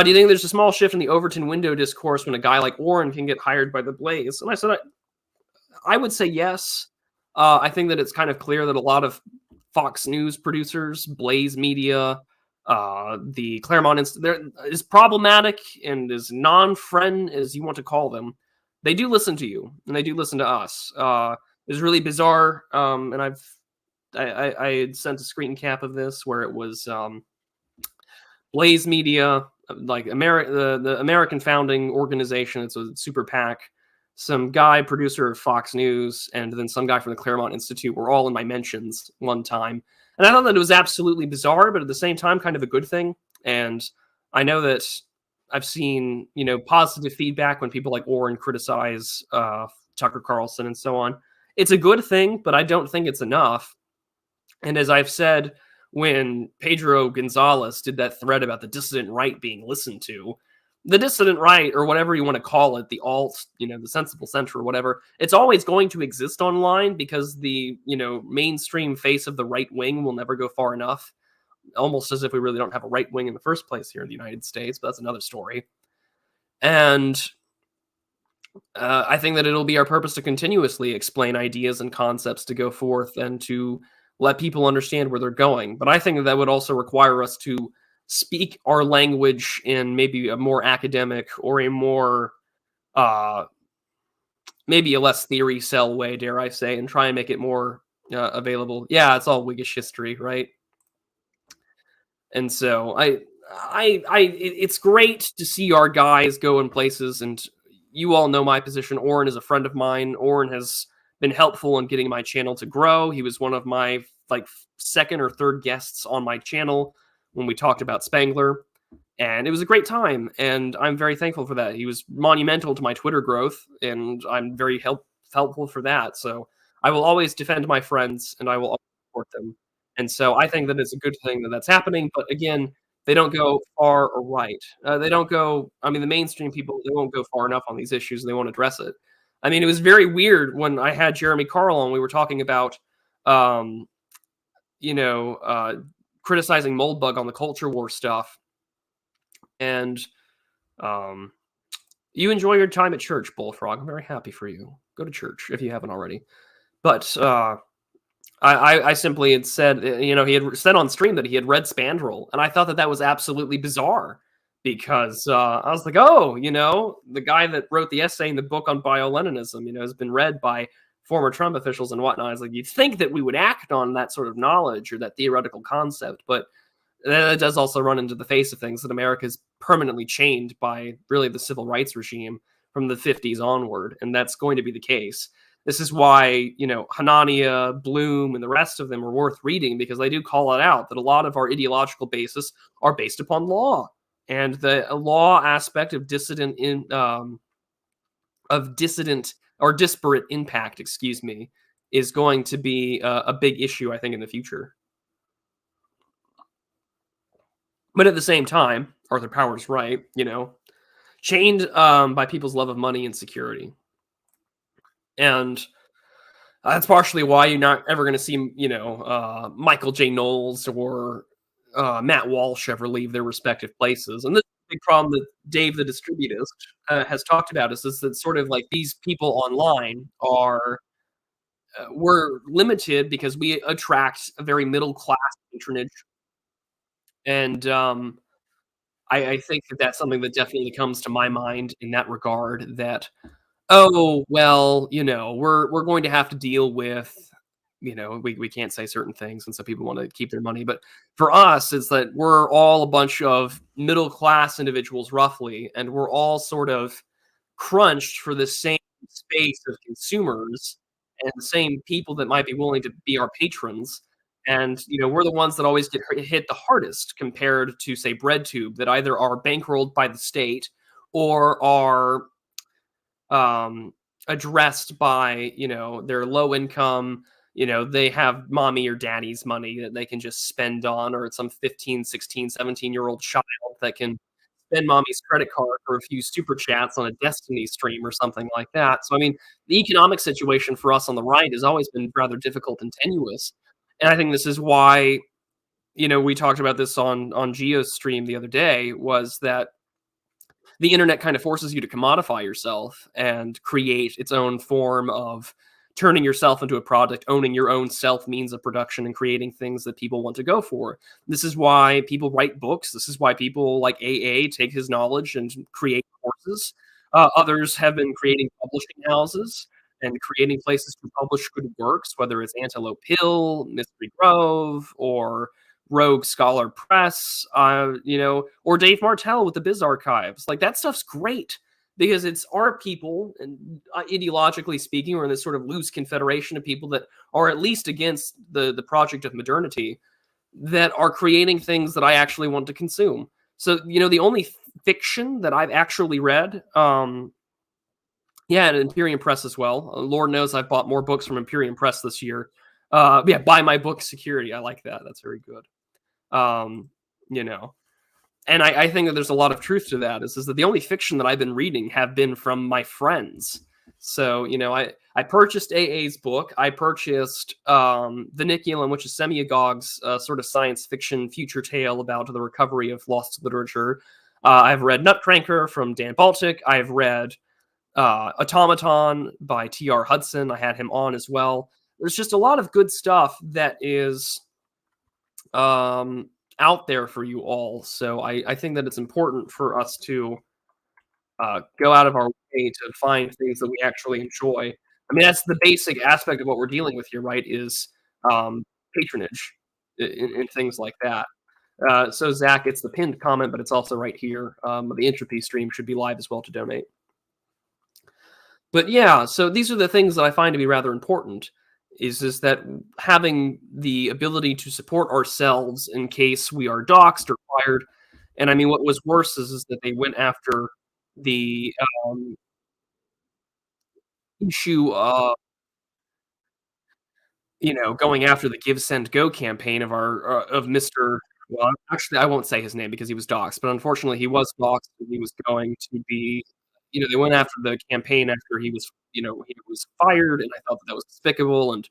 Do you think there's a small shift in the Overton window discourse when a guy like Orrin can get hired by the Blaze? And I said, I would say yes. I think that it's kind of clear that a lot of Fox News producers, Blaze Media, the Claremont Institute, is problematic and as non-friend as you want to call them. They do listen to you, and they do listen to us. It's really bizarre, and I had sent a screen cap of this where it was Blaze Media, like the American Founding Organization. It's a super PAC. Some guy, producer of Fox News, and then some guy from the Claremont Institute were all in my mentions one time. And I thought that it was absolutely bizarre, but at the same time, kind of a good thing. And I know that I've seen, positive feedback when people like Orrin criticize Tucker Carlson and so on. It's a good thing, but I don't think it's enough. And as I've said, when Pedro Gonzalez did that thread about the dissident right being listened to, the dissident right, or whatever you want to call it, the alt, the sensible center or whatever, it's always going to exist online because the, mainstream face of the right wing will never go far enough, almost as if we really don't have a right wing in the first place here in the United States, but that's another story. And I think that it'll be our purpose to continuously explain ideas and concepts to go forth and to let people understand where they're going. But I think that would also require us to speak our language in maybe a more academic or a more, maybe a less theory cell way, dare I say, and try and make it more available. Yeah, it's all Whiggish history, right? And so it's great to see our guys go in places, and you all know my position. Orrin is a friend of mine. Orrin has been helpful in getting my channel to grow. He was one of my second or third guests on my channel when we talked about Spangler, and it was a great time, and I'm very thankful for that. He was monumental to my Twitter growth, and I'm very helpful for that. So I will always defend my friends, and I will always support them. And so I think that it's a good thing that that's happening. But again, they don't go far or right. They don't go. I mean, the mainstream people, they won't go far enough on these issues. They won't address it. I mean, it was very weird when I had Jeremy Carl on. We were talking about, criticizing Moldbug on the culture war stuff. And you enjoy your time at church, Bullfrog. I'm very happy for you. Go to church if you haven't already. But I simply had said, he had said on stream that he had read Spandrel, and I thought that was absolutely bizarre because I was like, oh, the guy that wrote the essay in the book on bio-Leninism, has been read by former Trump officials and whatnot. I was like, you'd think that we would act on that sort of knowledge or that theoretical concept, but that does also run into the face of things that America is permanently chained by really the civil rights regime from the 50s onward, and that's going to be the case. This is why, Hanania, Bloom, and the rest of them are worth reading because they do call it out that a lot of our ideological basis are based upon law, and the law aspect of dissident or disparate impact, excuse me, is going to be a big issue, I think, in the future. But at the same time, Arthur Power's right, chained by people's love of money and security. And that's partially why you're not ever going to see, Michael J. Knowles or Matt Walsh ever leave their respective places. And this is a big problem that Dave the Distributist has talked about is that sort of like these people online are, we're limited because we attract a very middle class patronage. And I think that that's something that definitely comes to my mind in that regard that, oh, well, we're going to have to deal with, we can't say certain things, and so people want to keep their money. But for us, it's that we're all a bunch of middle class individuals, roughly, and we're all sort of crunched for the same space of consumers and the same people that might be willing to be our patrons. And we're the ones that always get hit the hardest compared to, say, BreadTube, that either are bankrolled by the state or are addressed by, their low income, they have mommy or daddy's money that they can just spend on, or it's some 15, 16, 17-year-old child that can spend mommy's credit card for a few super chats on a Destiny stream or something like that. So, I mean, the economic situation for us on the right has always been rather difficult and tenuous. And I think this is why, we talked about this on Geo's stream the other day, was that the internet kind of forces you to commodify yourself and create its own form of turning yourself into a product, owning your own self means of production, and creating things that people want to go for. This is why people write books. This is why people like AA take his knowledge and create courses. Others have been creating publishing houses and creating places to publish good works, whether it's Antelope Hill, Mystery Grove, or Rogue Scholar Press, or Dave Martell with the Biz Archives. Like, that stuff's great because it's our people, and ideologically speaking, we're in this sort of loose confederation of people that are at least against the project of modernity, that are creating things that I actually want to consume. So, the only fiction that I've actually read, yeah, and Imperium Press as well. Lord knows I've bought more books from Imperium Press this year. Yeah, buy my book security. I like that. That's very good. Um, you know, and I think that there's a lot of truth to that. Is that the only fiction that I've been reading have been from my friends. So, I purchased AA's book. I purchased Viniculum, which is Semiagog's sort of science fiction future tale about the recovery of lost literature. I've read Nutcranker from Dan Baltic. I've read Automaton by T.R. Hudson. I had him on as well. There's just a lot of good stuff that is out there for you all. So I think that it's important for us to go out of our way to find things that we actually enjoy. I mean, that's the basic aspect of what we're dealing with here, right? Is patronage in things like that. So Zach, it's the pinned comment, but it's also right here. The Entropy stream should be live as well to donate. But yeah, so these are the things that I find to be rather important. Is that having the ability to support ourselves in case we are doxxed or fired. And I mean, what was worse is that they went after the issue of, going after the Give, Send, Go campaign of our of Mr. Well, actually, I won't say his name because he was doxxed, but unfortunately, he was doxxed and he was going to be, they went after the campaign after he was fired, and I thought that that was despicable. And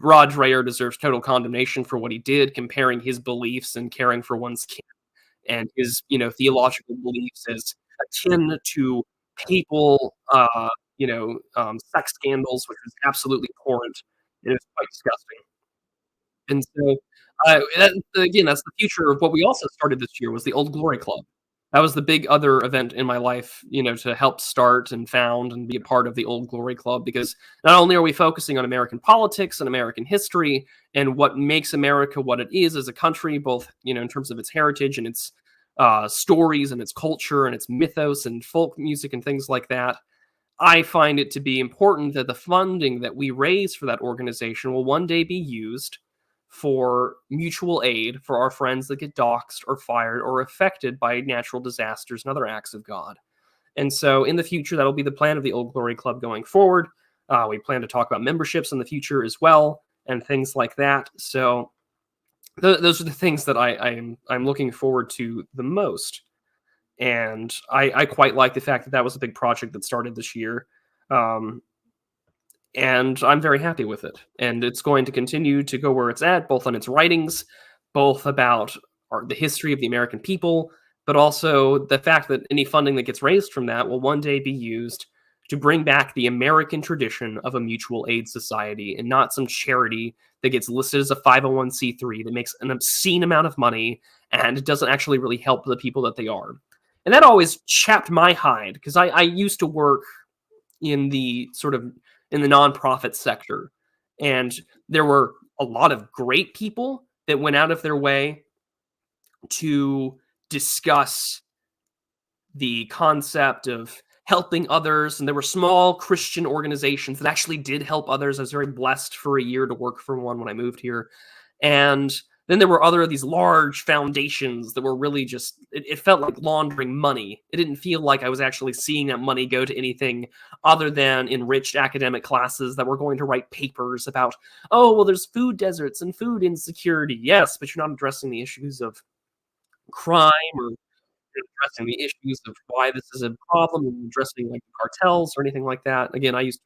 Rod Dreher deserves total condemnation for what he did, comparing his beliefs and caring for one's kin and his, theological beliefs as akin to papal, sex scandals, which was absolutely abhorrent. It was quite disgusting. And so Again, that's the future of what we also started this year was the Old Glory Club. That was the big other event in my life, to help start and found and be a part of the Old Glory Club because not only are we focusing on American politics and American history and what makes America what it is as a country, both in terms of its heritage and its stories and its culture and its mythos and folk music and things like that. I find it to be important that the funding that we raise for that organization will one day be used for mutual aid for our friends that get doxxed or fired or affected by natural disasters and other acts of God. And so in the future, that'll be the plan of the Old Glory Club going forward. We plan to talk about memberships in the future as well and things like that. So those are the things that I'm looking forward to the most. And I quite like the fact that that was a big project that started this year. Um, and I'm very happy with it. And it's going to continue to go where it's at, both on its writings, both about the history of the American people, but also the fact that any funding that gets raised from that will one day be used to bring back the American tradition of a mutual aid society and not some charity that gets listed as a 501c3 that makes an obscene amount of money and doesn't actually really help the people that they are. And that always chapped my hide because I used to work in the nonprofit sector. And there were a lot of great people that went out of their way to discuss the concept of helping others. And there were small Christian organizations that actually did help others. I was very blessed for a year to work for one when I moved here. And then there were other of these large foundations that were really just, it felt like laundering money. It didn't feel like I was actually seeing that money go to anything other than enriched academic classes that were going to write papers about, oh, well, there's food deserts and food insecurity. Yes, but you're not addressing the issues of crime or addressing the issues of why this is a problem and addressing like cartels or anything like that. Again, I used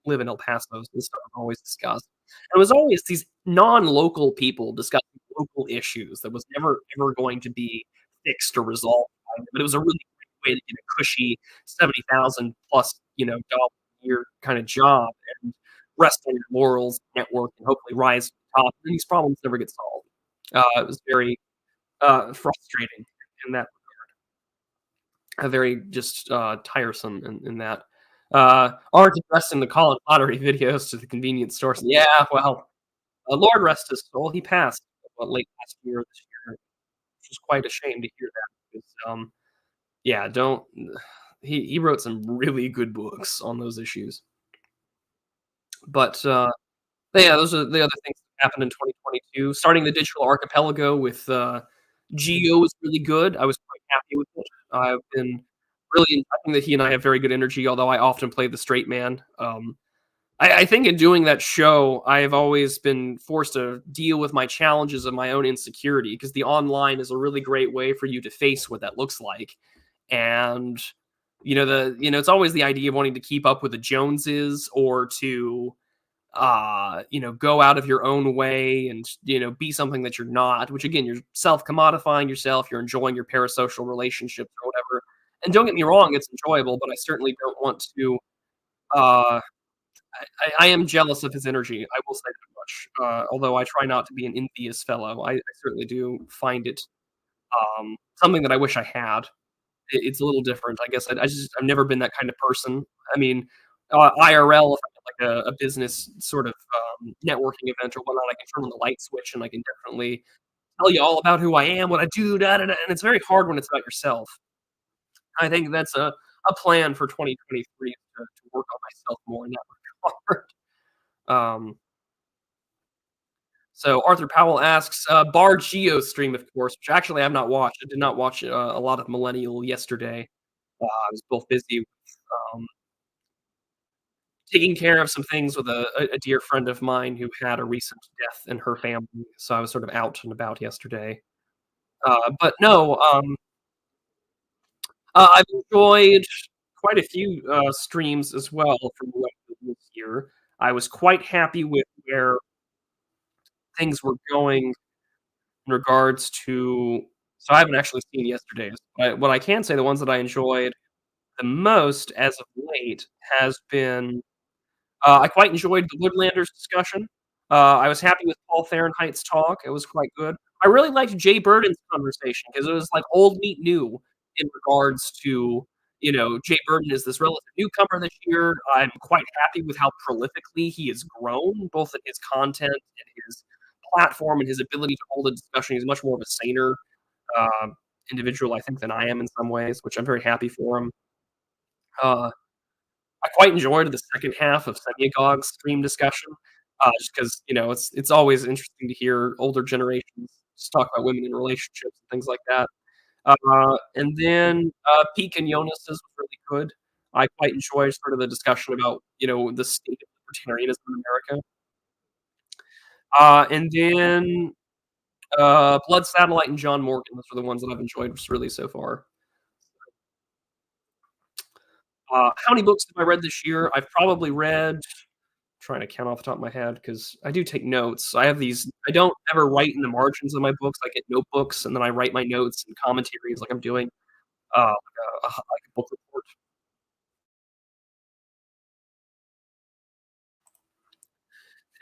live in El Paso, so this stuff was always discussed. And it was always these non-local people discussing local issues that was never ever going to be fixed or resolved. But it was a really great way to get a cushy 70,000 plus, dollar a year kind of job and rest on your laurels, network, and hopefully rise to the top. And these problems never get solved. It was very frustrating in that very just tiresome in that. Aren't addressing the Colin Pottery videos to the convenience stores. Yeah, well, Lord rest his soul. He passed late last year or this year, which was quite a shame to hear that. Because, yeah, don't. He wrote some really good books on those issues. But yeah, those are the other things that happened in 2022. Starting the digital archipelago with Geo was really good. I was quite happy with it. I've been really I think that he and I have very good energy, although I often play the straight man. I think in doing that show, I have always been forced to deal with my challenges of my own insecurity because the online is a really great way for you to face what that looks like. And it's always the idea of wanting to keep up with the Joneses or to go out of your own way and be something that you're not, which again, you're self-commodifying yourself, you're enjoying your parasocial relationships or whatever. And don't get me wrong, it's enjoyable, but I certainly don't want to uh I am jealous of his energy. I will say that much. Although I try not to be an envious fellow, I certainly do find it something that I wish I had. It's a little different, I guess. I've never been that kind of person. I mean, IRL, if I get like a business sort of networking event or whatnot, I can turn on the light switch and I can definitely tell you all about who I am, what I do, da, da, da, and it's very hard when it's about yourself. I think that's a plan for 2023 to work on myself more in that regard. Um, so Arthur Powell asks, bar Geo stream, of course, which actually I have not watched. I did not watch a lot of Millennial yesterday. I was both busy with taking care of some things with a dear friend of mine who had a recent death in her family, so I was sort of out and about yesterday. But no, I've enjoyed quite a few streams as well from this year. I was quite happy with where things were going in regards to. So I haven't actually seen yesterday's. But what I can say, the ones that I enjoyed the most as of late has been I quite enjoyed the Woodlanders discussion. I was happy with Paul Fahrenheit's talk, it was quite good. I really liked Jay Burden's conversation because it was like old meet new in regards to, Jay Burden is this relative newcomer this year. I'm quite happy with how prolifically he has grown, both in his content and his platform and his ability to hold a discussion. He's much more of a saner, individual, I think, than I am in some ways, which I'm very happy for him. Uh I quite enjoyed the second half of Semyagog's stream discussion, just because it's always interesting to hear older generations just talk about women in relationships and things like that. And then, Peak and Jonas's was really good. I quite enjoyed sort of the discussion about, the state of libertarianism in America. And then, Blood Satellite and John Morgan, those are the ones that I've enjoyed really so far. How many books have I read this year? I've probably read trying to count off the top of my head because I do take notes. I have these. I don't ever write in the margins of my books. I get notebooks and then I write my notes and commentaries like I'm doing like a book report.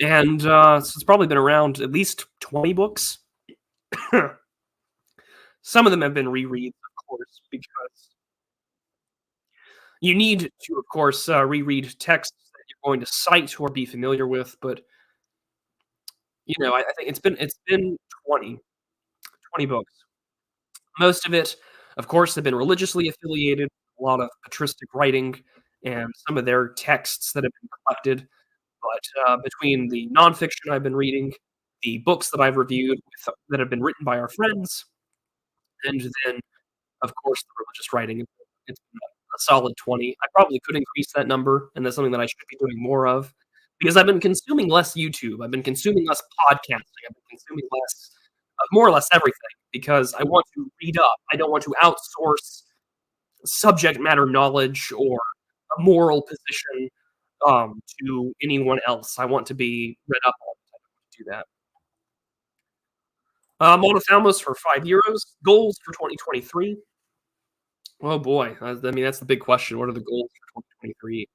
And so it's probably been around at least 20 books. Some of them have been rereads, of course, because you need to, of course, reread texts that you're going to cite or be familiar with. But I think it's been 20 books. Most of it, of course, have been religiously affiliated, a lot of patristic writing and some of their texts that have been collected. But between the nonfiction I've been reading, the books that I've reviewed that have been written by our friends, and then, of course, the religious writing, it's been a solid 20. I probably could increase that number, and that's something that I should be doing more of because I've been consuming less YouTube. I've been consuming less podcasting. I've been consuming less, more or less everything because I want to read up. I don't want to outsource subject matter knowledge or a moral position to anyone else. I want to be read up on it. I don't want to do that. Monothalmos for €5. Goals for 2023. Oh boy, I mean that's the big question. What are the goals for 2023?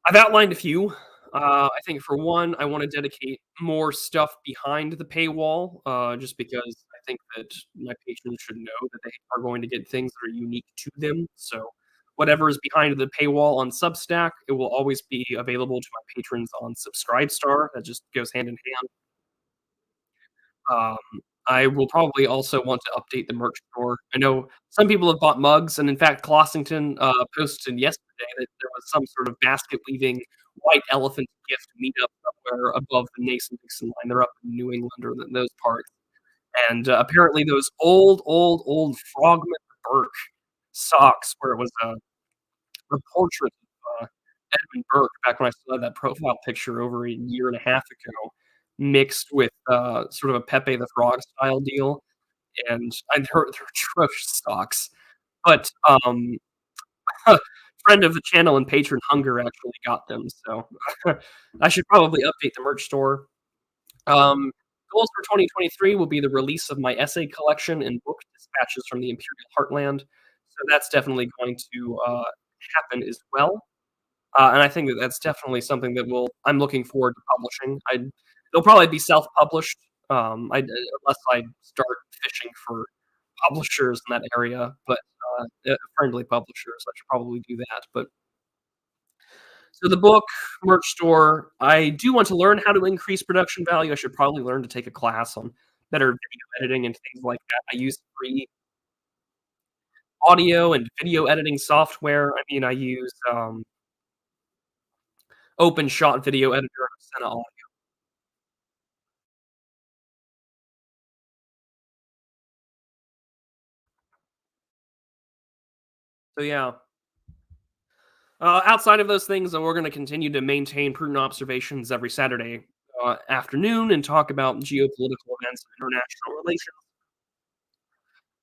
I've outlined a few. I think for one, I want to dedicate more stuff behind the paywall, just because I think that my patrons should know that they are going to get things that are unique to them. So, whatever is behind the paywall on Substack, it will always be available to my patrons on Subscribestar. That just goes hand in hand. Um, I will probably also want to update the merch store. I know some people have bought mugs, and in fact, Clossington posted yesterday that there was some sort of basket weaving white elephant gift meetup somewhere above the Mason-Dixon line. They're up in New England or in those parts. And apparently, those old Frogman Burke socks, where it was a portrait of Edmund Burke back when I saw that profile picture over a year and a half ago, mixed with sort of a Pepe the Frog style deal, and they're atrocious stocks. But friend of the channel and patron Hunger actually got them, so I should probably update the merch store. Um, Goals for 2023 will be the release of my essay collection and book dispatches from the Imperial Heartland. So that's definitely going to happen as well. And I think that that's definitely something that I'm looking forward to publishing. It'll probably be self-published, unless I start fishing for publishers in that area, but friendly publishers. I should probably do that. But so the book, merch store, I do want to learn how to increase production value. I should probably learn to take a class on better video editing and things like that. I use free audio and video editing software. I mean, I use OpenShot Video Editor and Asana Audio. So yeah. Outside of those things, we're going to continue to maintain prudent observations every Saturday afternoon and talk about geopolitical events and international relations.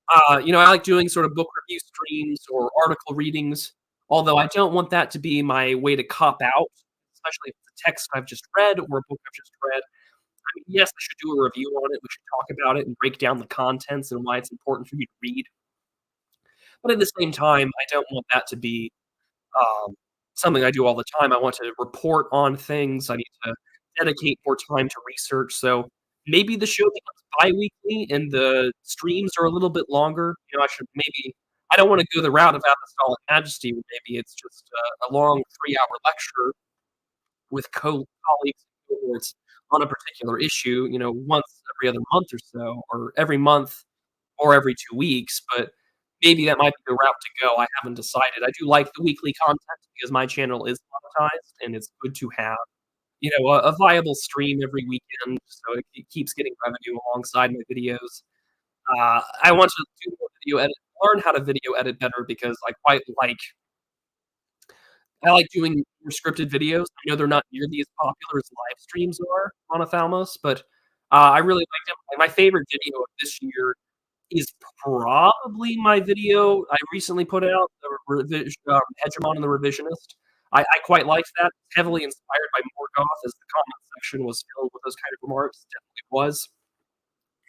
I like doing sort of book review streams or article readings, although I don't want that to be my way to cop out, especially if it's a text I've just read or a book I've just read. I mean, yes, I should do a review on it. We should talk about it and break down the contents and why it's important for you to read. But at the same time, I don't want that to be something I do all the time. I want to report on things. I need to dedicate more time to research, so maybe the show becomes bi-weekly and the streams are a little bit longer. I should maybe I don't wanna go the route of Apostolic Majesty, where maybe it's just a long 3-hour lecture with colleagues and cohorts on a particular issue, once every other month or so, or every month or every 2 weeks, but maybe that might be the route to go. I haven't decided. I do like the weekly content because my channel is monetized, and it's good to have, a viable stream every weekend, so it keeps getting revenue alongside my videos. I want to do more video edit learn how to video edit better because I like doing more scripted videos. I know they're not nearly as popular as live streams are on Ophthalmos, but, I really like them. My favorite video of this year is probably my video I recently put out, the Hegemon and the Revisionist. I quite liked that. Heavily inspired by Morgoth, as the comment section was filled with those kind of remarks. Definitely was.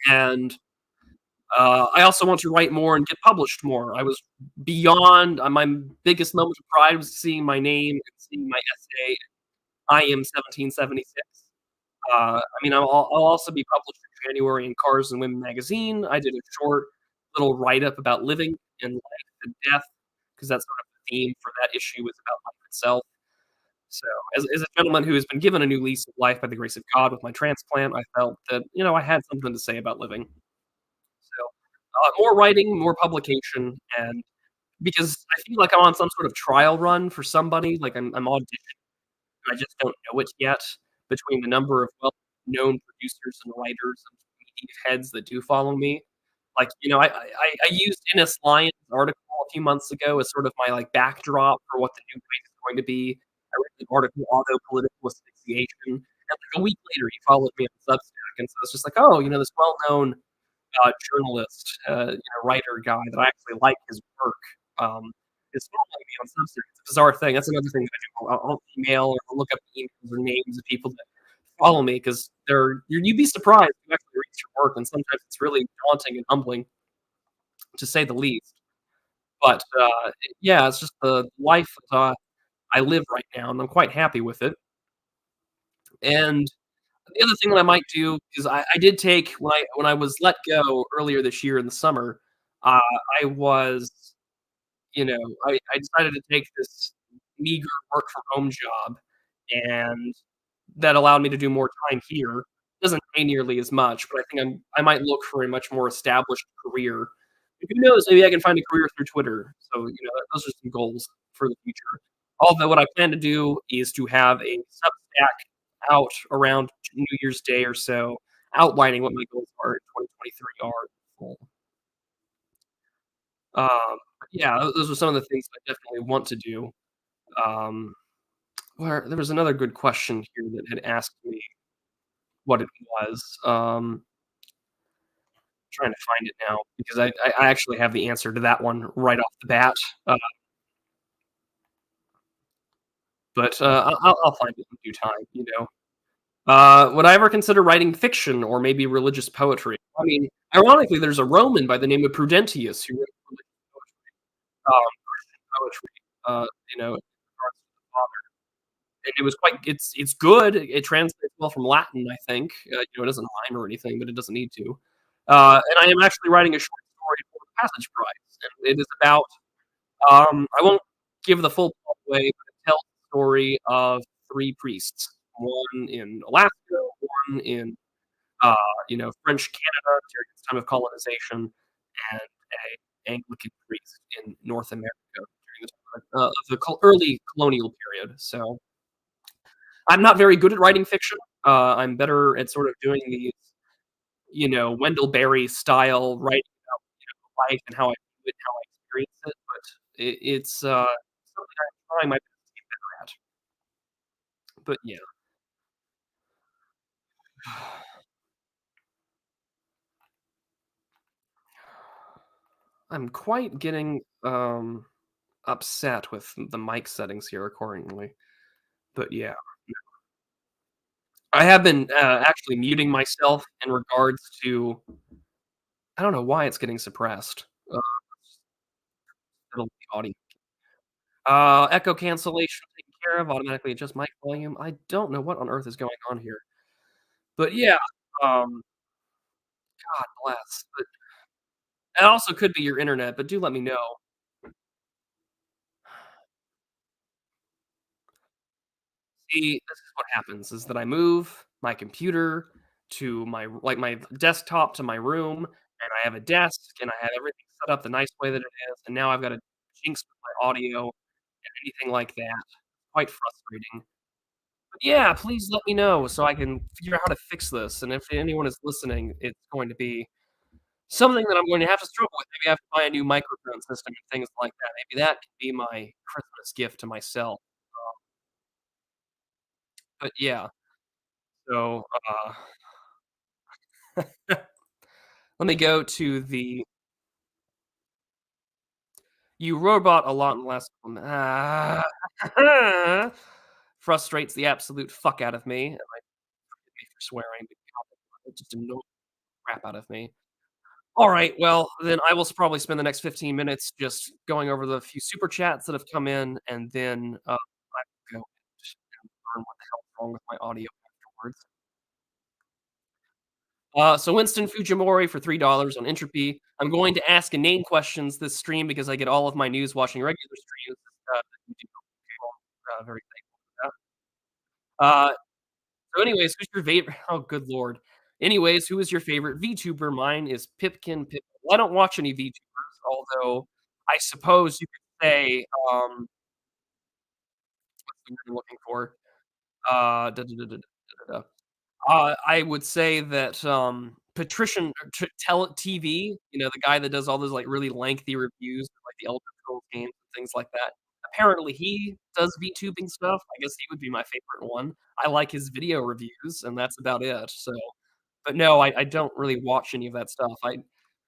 And I also want to write more and get published more. I was beyond my biggest moment of pride was seeing my name and seeing my essay. I am 1776. I'll also be published in January in Cars and Women magazine. I did a short little write up about living and life and death because that's sort of the theme for that issue is about life itself. So, as a gentleman who has been given a new lease of life by the grace of God with my transplant, I felt that I had something to say about living. So, more writing, more publication, and because I feel like I'm on some sort of trial run for somebody, like I'm auditioning, and I just don't know it yet between the number of well-known producers and writers and media heads that do follow me. Like, I used Ines Lyon's article a few months ago as sort of my, like, backdrop for what the new wave is going to be. I read the article, Auto Political Asphyxiation, and, like, a week later, he followed me on Substack, and so it's just like, "Oh, this well-known journalist, writer guy that I actually like his work, is following me on Substack." It's a bizarre thing. That's another thing that I do. I'll email or I'll look up emails or names of people that follow me because you'd be surprised if you actually read your work, and sometimes it's really daunting and humbling, to say the least. But yeah, it's just the life that I live right now, and I'm quite happy with it. And the other thing that I might do is I did take when I was let go earlier this year in the summer, uh, I was, you know, I decided to take this meager work from home job, and that allowed me to do more time here. Doesn't pay nearly as much, but I think I might look for a much more established career. Who knows? Maybe I can find a career through Twitter. So, those are some goals for the future. Although what I plan to do is to have a Substack out around New Year's Day or so, outlining what my goals are in 2023 are. Full. Yeah, those are some of the things I definitely want to do. Um, where there was another good question here that had asked me what it was. Trying to find it now because I actually have the answer to that one right off the bat. Uh, but I'll find it in due time. Would I ever consider writing fiction or maybe religious poetry? I mean, ironically, there's a Roman by the name of Prudentius who wrote religious Christian poetry. In regards to the Father, and it was quite. It's good. It translates well from Latin, I think. It doesn't rhyme or anything, but it doesn't need to. And I am actually writing a short story for the Passage Prize, and it is about. I won't give the full plot away, but it tells the story of three priests, one in Alaska, one in French Canada during its time of colonization, and a Anglican priest in North America during the time of the early colonial period. So I'm not very good at writing fiction. I'm better at sort of doing these, Wendell Berry style writing about life and how I view it, how I experience it. But it's something I'm trying my best to get better at. But yeah, I'm quite getting upset with the mic settings here accordingly. But yeah, I have been actually muting myself in regards to. I don't know why it's getting suppressed. It'll be audio. Echo cancellation taken care of, automatically adjust mic volume. I don't know what on earth is going on here. But yeah, God bless. But it also could be your internet, but do let me know. See, this is what happens is that I move my computer to my desktop to my room, and I have a desk, and I have everything set up the nice way that it is, and now I've got a jinx with my audio and anything like that. Quite frustrating. But yeah, please let me know so I can figure out how to fix this, and if anyone is listening, it's going to be something that I'm going to have to struggle with. Maybe I have to buy a new microphone system and things like that. Maybe that could be my Christmas gift to myself. But yeah, so, let me go to the "You robot a lot in the last frustrates the absolute fuck out of me, and I forgive me for swearing, but God, it just annoys the crap out of me. Alright, well, then I will probably spend the next 15 minutes just going over the few super chats that have come in, and then, I will go and learn what the hell's wrong with my audio afterwards. So Winston Fujimori for $3 on Entropy. I'm going to ask inane questions this stream because I get all of my news watching regular streams. YouTube channel. Very thankful for that. So anyways, who's your favorite? Oh, good lord. Anyways, who is your favorite VTuber? Mine is Pipkin Pip. Well, I don't watch any VTubers, although I suppose you could say, what's the word I'm looking for? Da, da, da, da, da, da, da. I would say that, Patrician Tell TV, the guy that does all those, like, really lengthy reviews of, like, the Elder Scrolls games and things like that. Apparently, he does VTubing stuff. I guess he would be my favorite one. I like his video reviews, and that's about it, so but no, I don't really watch any of that stuff.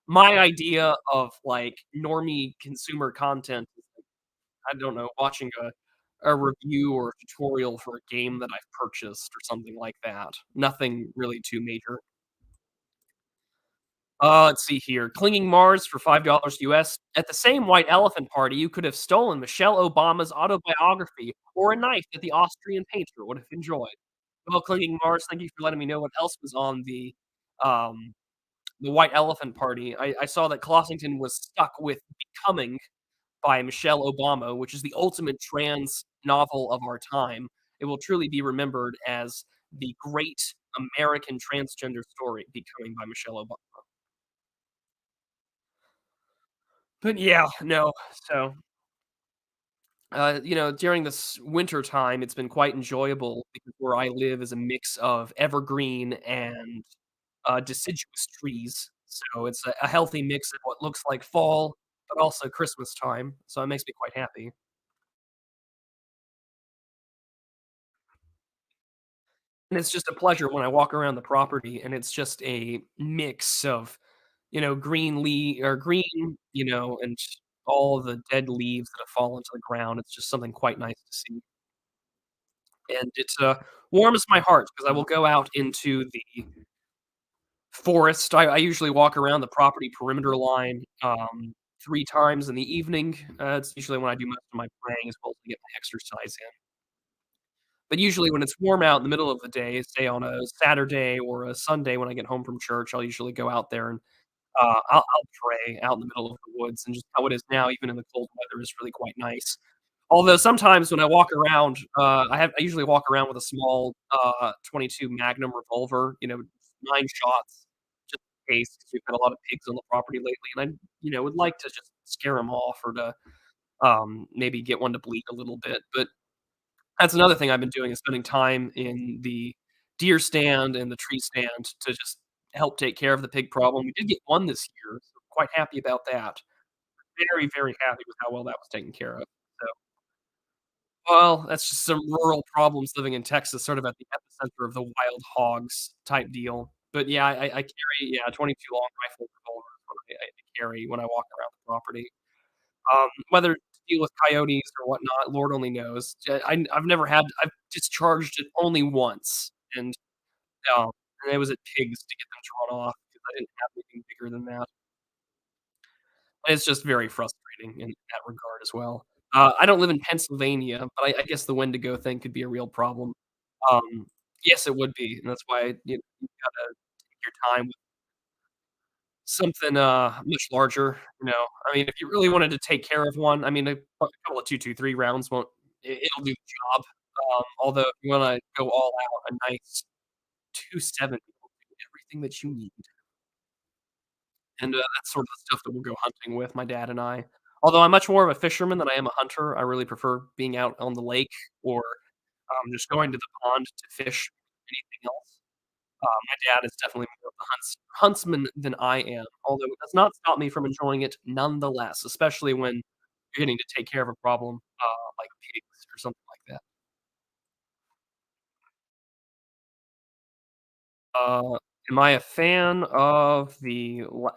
My idea of, like, normie consumer content is, like, I don't know, watching a review or a tutorial for a game that I've purchased or something like that. Nothing really too major. Let's see here. Clinging Mars for $5 US. At the same white elephant party, you could have stolen Michelle Obama's autobiography or a knife that the Austrian painter would have enjoyed. Well, Clinging Mars, thank you for letting me know what else was on the white elephant party. I saw that Clossington was stuck with Becoming by Michelle Obama, which is the ultimate trans novel of our time. It will truly be remembered as the great American transgender story, Becoming by Michelle Obama. But yeah, no. So, during this winter time, it's been quite enjoyable because where I live is a mix of evergreen and deciduous trees. So it's a healthy mix of what looks like fall, but also Christmas time. So it makes me quite happy. And it's just a pleasure when I walk around the property and it's just a mix of, green, and all the dead leaves that have fallen to the ground. It's just something quite nice to see. And it warms my heart because I will go out into the forest. I usually walk around the property perimeter line 3 times in the evening. It's usually when I do most of my praying as well as to get my exercise in. But usually when it's warm out in the middle of the day, say on a Saturday or a Sunday when I get home from church, I'll usually go out there and I'll pray out in the middle of the woods, and just how it is now, even in the cold weather, is really quite nice. Although sometimes when I walk around, I usually walk around with a small 22 Magnum revolver, 9 shots, just in case 'cause we've had a lot of pigs on the property lately, and I, would like to just scare them off or to maybe get one to bleed a little bit. But that's another thing I've been doing is spending time in the deer stand and the tree stand to just help take care of the pig problem. We did get one this year, so quite happy about that. Very, very happy with how well that was taken care of. So, well, that's just some rural problems living in Texas, sort of at the epicenter of the wild hogs type deal. But yeah, I carry, yeah, a 22 long rifle revolver is what I carry when I walk around the property. Whether to deal with coyotes or whatnot, Lord only knows. I've discharged it only once, um, and it was at pigs to get them to run off because I didn't have anything bigger than that. It's just very frustrating in that regard as well. I don't live in Pennsylvania, but I guess the Wendigo thing could be a real problem. Um, yes, it would be, and that's why, you gotta take your time with something, much larger, you know? I mean, if you really wanted to take care of one, I mean, a couple of 223 rounds won't it'll do the job. Although if you wanna go all out, a nice 270 will do everything that you need, and, that's sort of the stuff that we'll go hunting with, my dad and I. Although I'm much more of a fisherman than I am a hunter, I really prefer being out on the lake or, just going to the pond to fish than anything else. My dad is definitely more of a huntsman than I am, although it does not stop me from enjoying it nonetheless, especially when you're getting to take care of a problem, like pigs or something like that. Am I a fan of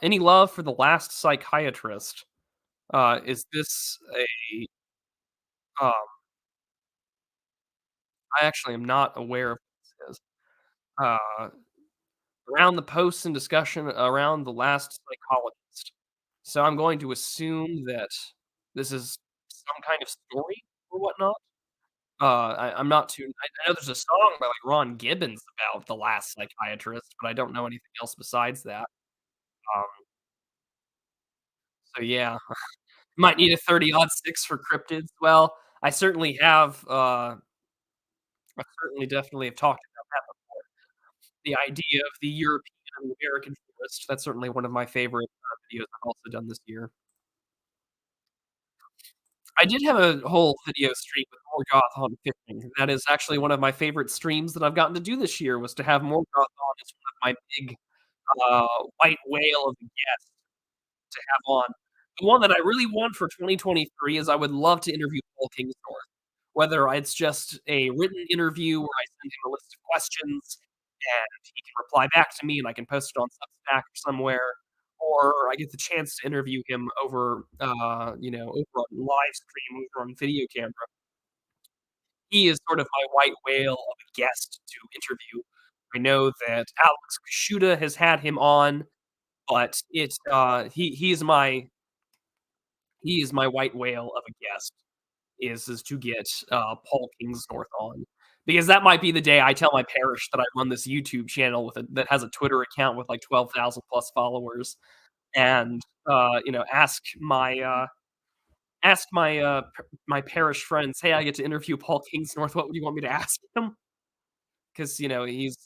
any love for The Last Psychiatrist? Is this a um, I actually am not aware of what this is. Uh, Around the posts and discussion around The Last Psychologist. So I'm going to assume that this is some kind of story or whatnot. I'm not too I know there's a song by, like, Ron Gibbons about The Last Psychiatrist, but I don't know anything else besides that. Um, so yeah, might need a 30 odd 6 for cryptids. Well, I certainly definitely have talked about that before. The idea of the European and American forest, that's certainly one of my favorite, videos I've also done this year. I did have a whole video stream with Morgoth on fishing. That is actually one of my favorite streams that I've gotten to do this year, was to have Morgoth on as one of my big, uh, white whale of a guest to have on. The one that I really want for 2023 is I would love to interview Paul Kingsnorth, whether it's just a written interview where I send him a list of questions and he can reply back to me and I can post it on Substack or somewhere, or I get the chance to interview him over, over on live stream, over on video camera. He is sort of my white whale of a guest to interview. I know that Alex Kashuda has had him on, but he is my white whale of a guest, is to get, Paul Kingsnorth on, because that might be the day I tell my parish that I run this YouTube channel that has a Twitter account with, like, 12,000 plus followers, and, ask my parish friends, "Hey, I get to interview Paul Kingsnorth, what would you want me to ask him?" 'Cause, he's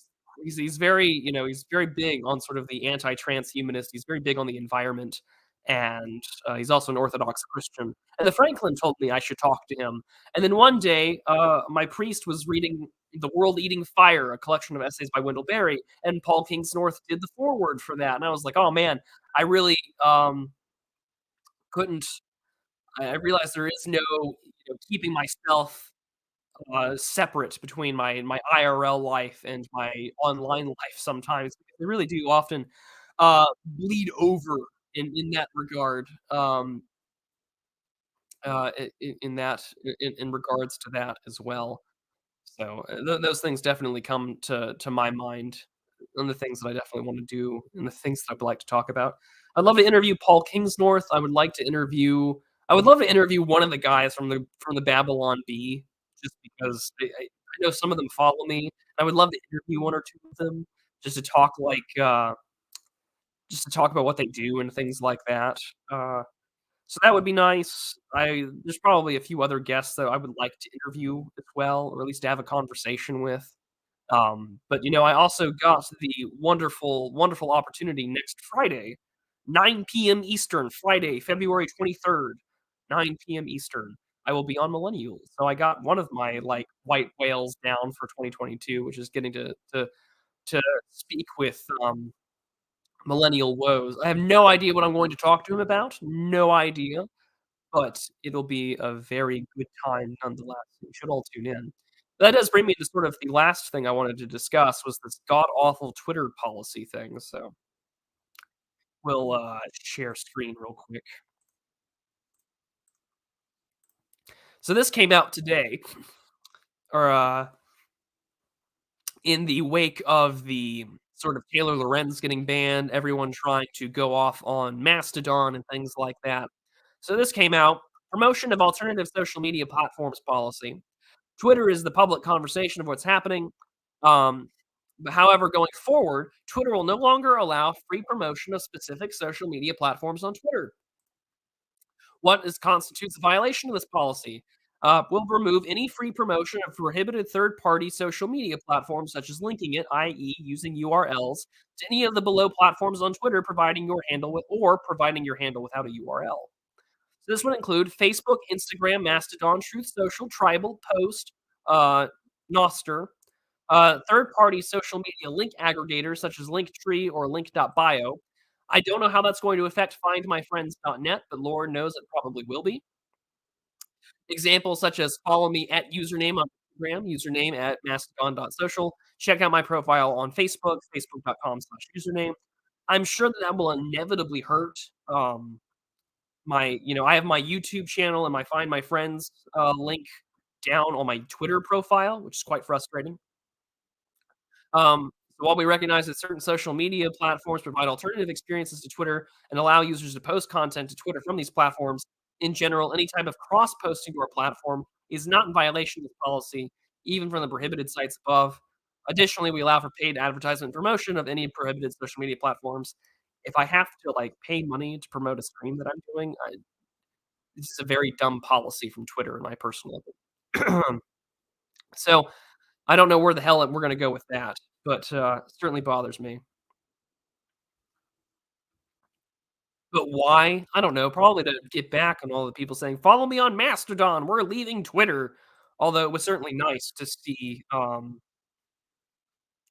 very, he's very big on sort of the anti-transhumanist, he's very big on the environment, and, he's also an Orthodox Christian, and the Franklin told me I should talk to him, and then one day, my priest was reading The World Eating Fire, a collection of essays by Wendell Berry, and Paul Kingsnorth did the foreword for that, and I was like, "Oh, man, I really, couldn't." I realized there is no, keeping myself separate between my IRL life and my online life sometimes. They really do often, bleed over in that regard, in regards to that as well. So, those things definitely come to my mind, and the things that I definitely wanna do, and the things that I'd like to talk about. I'd love to interview Paul Kingsnorth. I would love to interview one of the guys from the Babylon Bee, just because I know some of them follow me. I would love to interview 1 or 2 of them just to talk, just to talk about what they do and things like that. So that would be nice. There's probably a few other guests that I would like to interview as well, or at least to have a conversation with. But, I also got the wonderful, wonderful opportunity next Friday, 9 p.m. Eastern, Friday, February 23rd, 9 p.m. Eastern. I will be on Millennials. So I got one of my, like, white whales down for 2022, which is getting to speak with, millennial woes. I have no idea what I'm going to talk to him about. No idea, but it'll be a very good time nonetheless. You should all tune in. That does bring me to sort of the last thing I wanted to discuss was this god awful Twitter policy thing. So we'll share screen real quick. So this came out today, or in the wake of the sort of Taylor Lorenz getting banned, everyone trying to go off on Mastodon and things like that. So this came out. Promotion of alternative social media platforms policy. Twitter is the public conversation of what's happening. Um, but however, going forward, Twitter will no longer allow free promotion of specific social media platforms on Twitter. Constitutes a violation of this policy? Will remove any free promotion of prohibited third-party social media platforms, such as linking it, i.e., using URLs to any of the below platforms on Twitter, providing your handle without a URL. So this would include Facebook, Instagram, Mastodon, Truth Social, Tribal, Post, uh, Nostr, third-party social media link aggregators such as Linktree or Link.bio. I don't know how that's going to affect findmyfriends.net, but Lord knows it probably will be. Examples such as follow me at username on Instagram, username at mastodon.social. Check out my profile on Facebook, facebook.com/username. I'm sure that that will inevitably hurt I have my YouTube channel and my Find My Friends link down on my Twitter profile, which is quite frustrating. So while we recognize that certain social media platforms provide alternative experiences to Twitter and allow users to post content to Twitter from these platforms, in general, any type of cross posting to our platform is not in violation of this policy, even from the prohibited sites above. Additionally, we allow for paid advertisement and promotion of any prohibited social media platforms. If I have to pay money to promote a stream that I'm doing, this is a very dumb policy from Twitter, in my personal opinion. So I don't know where the hell we're going to go with that, but it certainly bothers me. But why? I don't know. Probably to get back on all the people saying, "Follow me on Mastodon. We're leaving Twitter." Although it was certainly nice to see,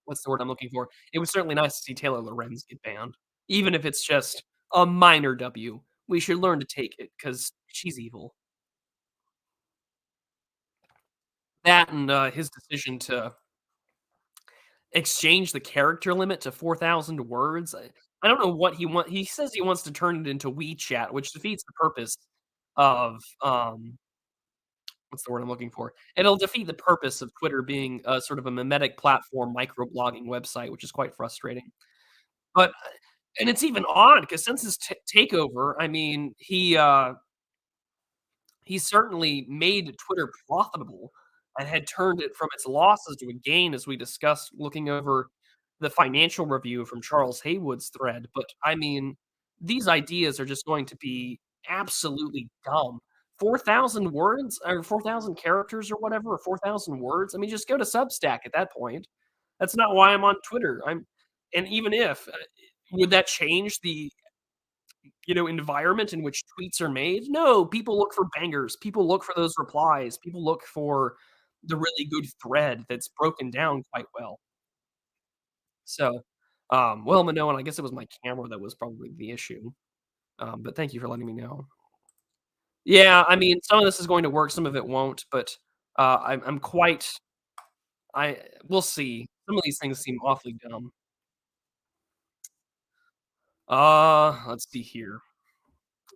what's the word I'm looking for? It was certainly nice to see Taylor Lorenz get banned, even if it's just a minor W. We should learn to take it because she's evil. That and his decision to exchange the character limit to 4,000 words. I don't know what he he says he wants to turn it into WeChat, which defeats the purpose of, what's the word I'm looking for? It'll defeat the purpose of Twitter being a sort of a mimetic platform microblogging website, which is quite frustrating. But and it's even odd because since his takeover, I mean, he certainly made Twitter profitable and had turned it from its losses to a gain, as we discussed looking over the financial review from Charles Haywood's thread. But I mean, these ideas are just going to be absolutely dumb. 4,000 words or 4,000 characters or whatever, or 4,000 words. I mean, just go to Substack at that point. That's not why I'm on Twitter. And even if, would that change the environment in which tweets are made? No, people look for bangers. People look for those replies. People look for the really good thread that's broken down quite well. So, well, Manoa, I guess it was my camera that was probably the issue. But thank you for letting me know. Yeah, I mean, some of this is going to work, some of it won't, but I'm quite. I we'll see. Some of these things seem awfully dumb. Let's see here.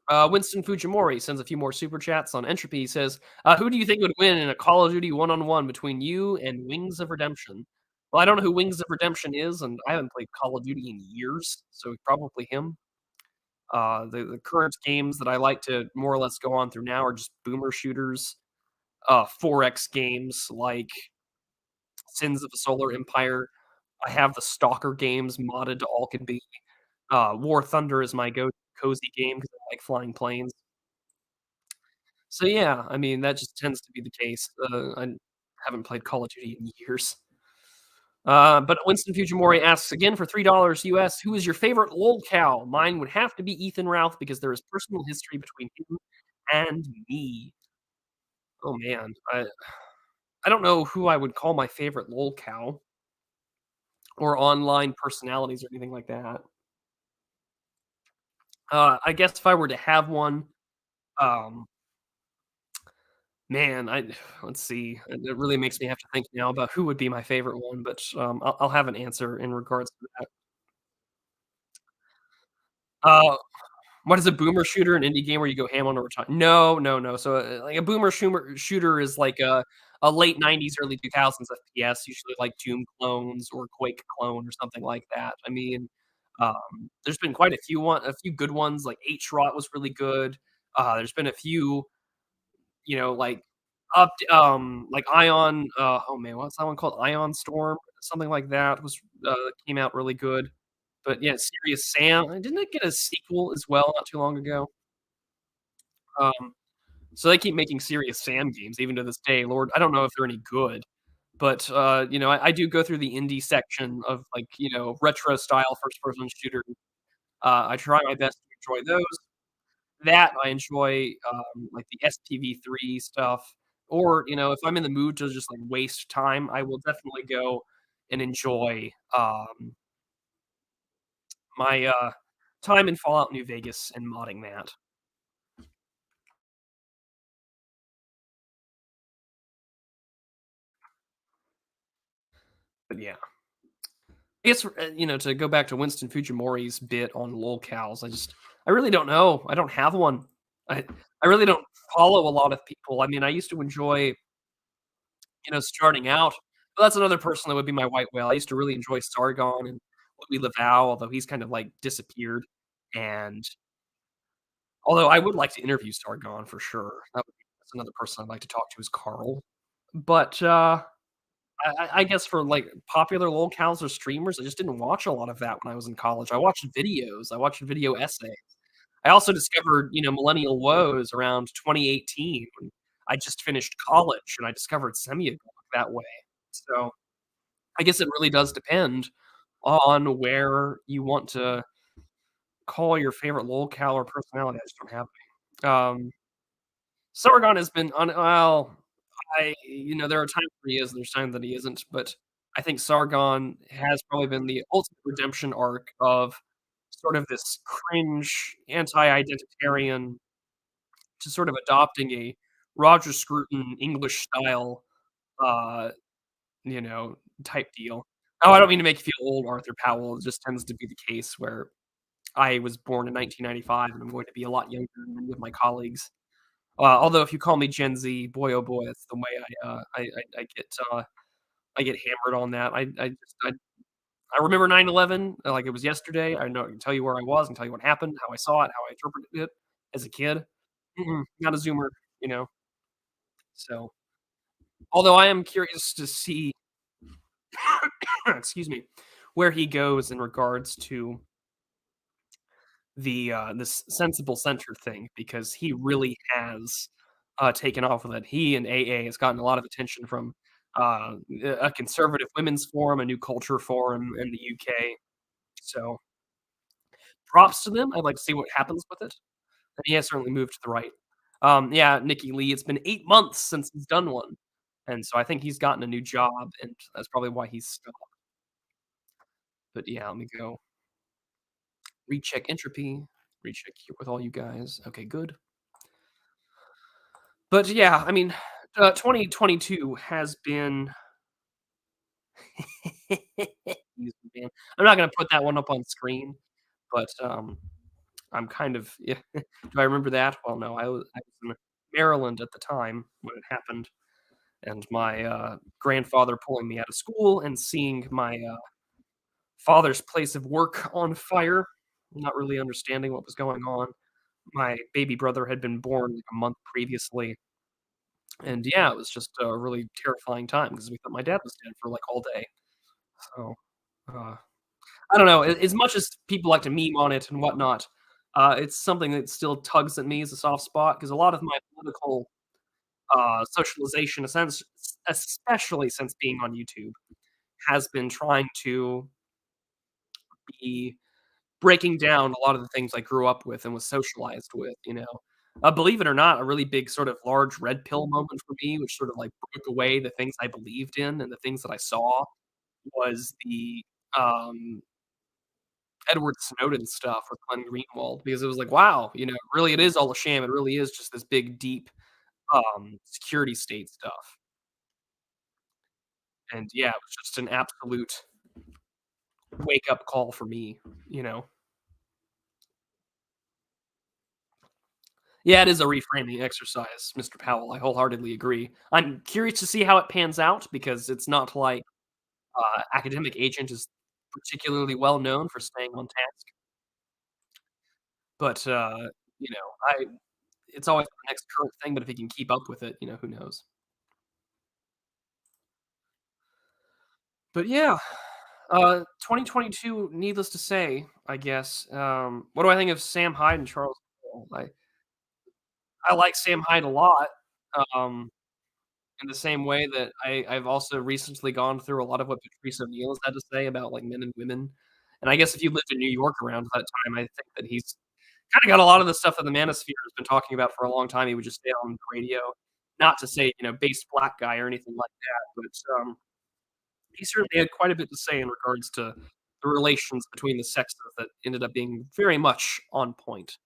Winston Fujimori sends a few more super chats on Entropy. He says, "Who do you think would win in a Call of Duty one-on-one between you and Wings of Redemption?" Well, I don't know who Wings of Redemption is, and I haven't played Call of Duty in years, so probably him. The current games that I like to more or less go on through now are just boomer shooters, 4X games like Sins of the Solar Empire. I have the Stalker games modded to all can be. War Thunder is my go cozy game because I like flying planes. So, yeah, I mean, that just tends to be the case. I haven't played Call of Duty in years. But Winston Fujimori asks again for $3 US, "Who is your favorite lolcow?" Mine would have to be Ethan Ralph because there is personal history between him and me. Oh, man. I don't know who I would call my favorite lolcow or online personalities or anything like that. I guess if I were to have one, um, man, I let's see. It really makes me have to think now about who would be my favorite one, but, I'll have an answer in regards to that. Uh, what is a boomer shooter? An indie game where you go ham on over time? No, no, no. So, like, a boomer shooter is like a late '90s, early 2000s FPS, usually like Doom clones or Quake clone or something like that. I mean, there's been quite a few good ones, like H-Rot was really good. There's been a few, like like oh man, what's that one called? Ion Storm, something like that came out really good. But yeah, Serious Sam, didn't it get a sequel as well not too long ago? Um, so they keep making Serious Sam games even to this day. Lord, I don't know if they're any good, but I do go through the indie section of like retro style first person shooter. I try my best to enjoy those. That I enjoy, like the SPV3 stuff, or, if I'm in the mood to just, like, waste time, I will definitely go and enjoy, my, time in Fallout New Vegas and modding that. But yeah. I guess, to go back to Winston Fujimori's bit on lolcows, I really don't know. I don't have one. I I really don't follow a lot of people. I mean, I used to enjoy starting out. But that's another person that would be my white whale. I used to really enjoy Sargon and Louis Leval, although he's kind of like disappeared. And although I would like to interview Sargon for sure. That's another person I'd like to talk to is Carl. But I guess for like popular lolcows or streamers, I just didn't watch a lot of that when I was in college. I watched videos. I watched video essays. I also discovered, millennial woes around 2018 when I just finished college and I discovered Semiagog that way. So I guess it really does depend on where you want to call your favorite lolcow or personality. I just don't have any. Sargon has been there are times where he is, and there's times that he isn't, but I think Sargon has probably been the ultimate redemption arc of sort of this cringe anti-identitarian to sort of adopting a Roger Scruton English style, uh, you know, type deal. Oh, I don't mean to make you feel old, Arthur Powell. It just tends to be the case where I was born in 1995, and I'm going to be a lot younger than many of my colleagues. Although if you call me Gen Z, boy, oh boy, that's the way I get hammered on that. I remember 9/11 like it was yesterday. I can tell you where I was, and tell you what happened, how I saw it, how I interpreted it as a kid. Not a Zoomer, you know. So, although I am curious to see, excuse me, where he goes in regards to this sensible center thing because he really has taken off with it. He and AA has gotten a lot of attention from a conservative women's forum, a new culture forum in the UK. So props to them. I'd like to see what happens with it. And he has certainly moved to the right. Yeah, Nikki Lee. It's been 8 months since he's done one, and so I think he's gotten a new job, and that's probably why he's stopped. But yeah, let me go recheck entropy, recheck here with all you guys. Okay, good. But yeah, I mean, 2022 has been Excuse me, man. I'm not gonna put that one up on screen, but, I'm kind of yeah. Do I remember that? Well, no, I was in Maryland at the time when it happened, and my, grandfather pulling me out of school and seeing my, father's place of work on fire, not really understanding what was going on. My baby brother had been born, like, a month previously. And yeah, it was just a really terrifying time because we thought my dad was dead for, like, all day. So, uh, I don't know, as much as people like to meme on it and whatnot, it's something that still tugs at me as a soft spot because a lot of my political, socialization, especially since being on YouTube, has been trying to be breaking down a lot of the things I grew up with and was socialized with, you know? Believe it or not, a really big sort of large red pill moment for me, which sort of, like, broke away the things I believed in and the things that I saw was the, um, Edward Snowden stuff with Glenn Greenwald because it was like, wow, really it is all a sham. It really is just this big, deep, security state stuff. And yeah, it was just an absolute wake up call for me, you know? Yeah, it is a reframing exercise, Mr. Powell. I wholeheartedly agree. I'm curious to see how it pans out because it's not like Academic Agent is particularly well known for staying on task. But I it's always the next current thing, but if he can keep up with it, who knows? But yeah, 2022, needless to say, I guess. What do I think of Sam Hyde and Charles Soule? I like Sam Hyde a lot, um, in the same way that I've also recently gone through a lot of what Patrice O'Neal has had to say about, like, men and women, and I guess if you lived in New York around that time, I think that he's kinda got a lot of the stuff that the manosphere has been talking about for a long time. He would just say on the radio. Not to say, based black guy or anything like that, but, he certainly had quite a bit to say in regards to the relations between the sexes that ended up being very much on point.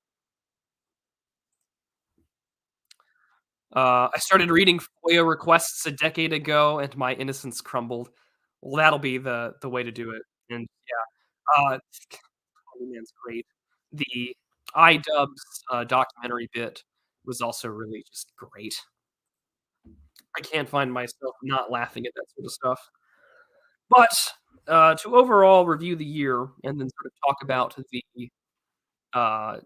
I started reading FOIA requests a decade ago, and my innocence crumbled. Well, that'll be the way to do it, and yeah, Holy Man's great. The iDubbbz, documentary bit was also really just great. I can't find myself not laughing at that sort of stuff. But, to overall review the year and then sort of talk about the, uh,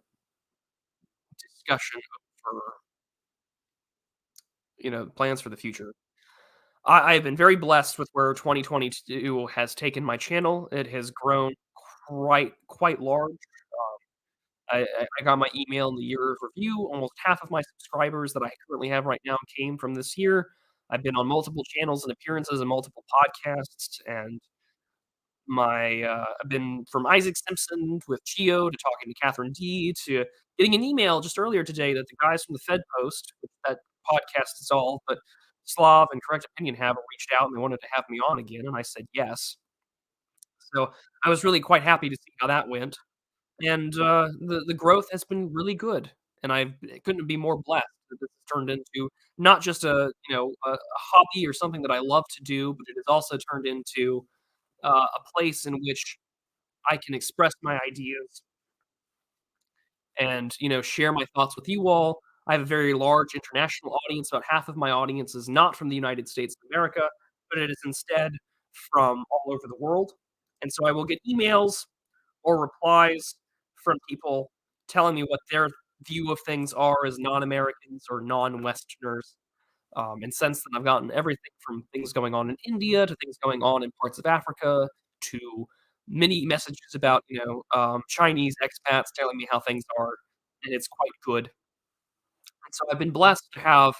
discussion for, plans for the future. I've been very blessed with where 2022 has taken my channel. It has grown quite large. I got my email in the year of review. Almost half of my subscribers that I currently have right now came from this year. I've been on multiple channels and appearances and multiple podcasts, and I've been from Isaac Simpson with Geo to talking to Catherine D to getting an email just earlier today that the guys from the Fed Post, which that podcast is all, but Slav and Correct Opinion have reached out and they wanted to have me on again, and I said yes. So I was really quite happy to see how that went, and the growth has been really good, and I couldn't be more blessed that this has turned into not just a hobby or something that I love to do, but it has also turned into a place in which I can express my ideas and, share my thoughts with you all. I have a very large international audience. About half of my audience is not from the United States of America, but it is instead from all over the world. And so I will get emails or replies from people telling me what their view of things are as non-Americans or non-Westerners. And since then, I've gotten everything from things going on in India to things going on in parts of Africa to many messages about, Chinese expats telling me how things are, and it's quite good. And so I've been blessed to have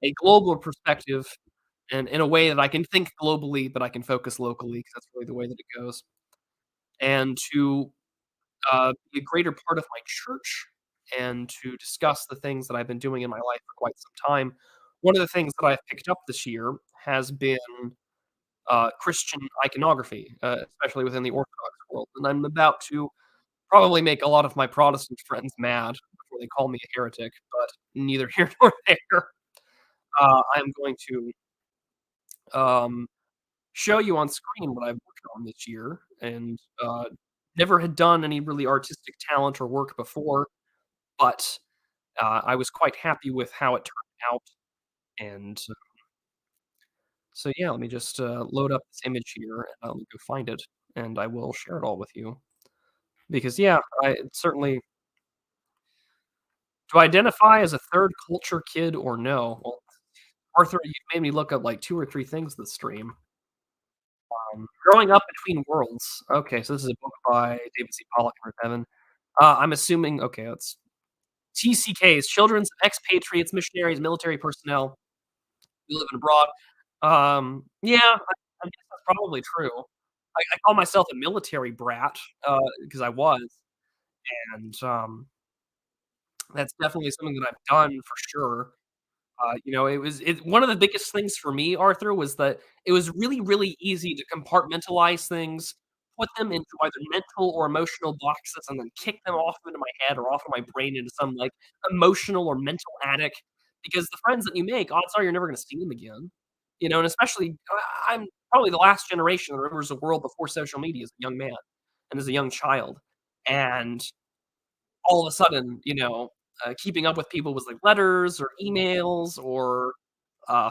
a global perspective and in a way that I can think globally, but I can focus locally because that's really the way that it goes. And to be a greater part of my church and to discuss the things that I've been doing in my life for quite some time. One of the things that I've picked up this year has been Christian iconography, especially within the Orthodox world. And I'm about to probably make a lot of my Protestant friends mad before they call me a heretic, but neither here nor there. I'm going to um, show you on screen what I've worked on this year and never had done any really artistic talent or work before, but I was quite happy with how it turned out. And so, yeah, let me just load up this image here and I'll go find it and I will share it all with you. Because, yeah, I certainly do I identify as a third culture kid or no? Well, Arthur, you've made me look up like two or three things this stream. Growing Up Between Worlds. Okay, so this is a book by David C. Pollock and Rick Evan. I'm assuming, okay, it's TCKs, Children's Expatriates, Missionaries, Military Personnel who live abroad. Yeah, I guess that's probably true. I call myself a military brat, because I was, and, that's definitely something that I've done for sure. One of the biggest things for me, Arthur, was that it was really, really easy to compartmentalize things, put them into either mental or emotional boxes, and then kick them off into my head or off of my brain into some, like, emotional or mental attic, because the friends that you make, odds are you're never gonna see them again, and especially, I'm probably the last generation that remembers a world before social media as a young man and as a young child, and all of a sudden, keeping up with people was like letters or emails or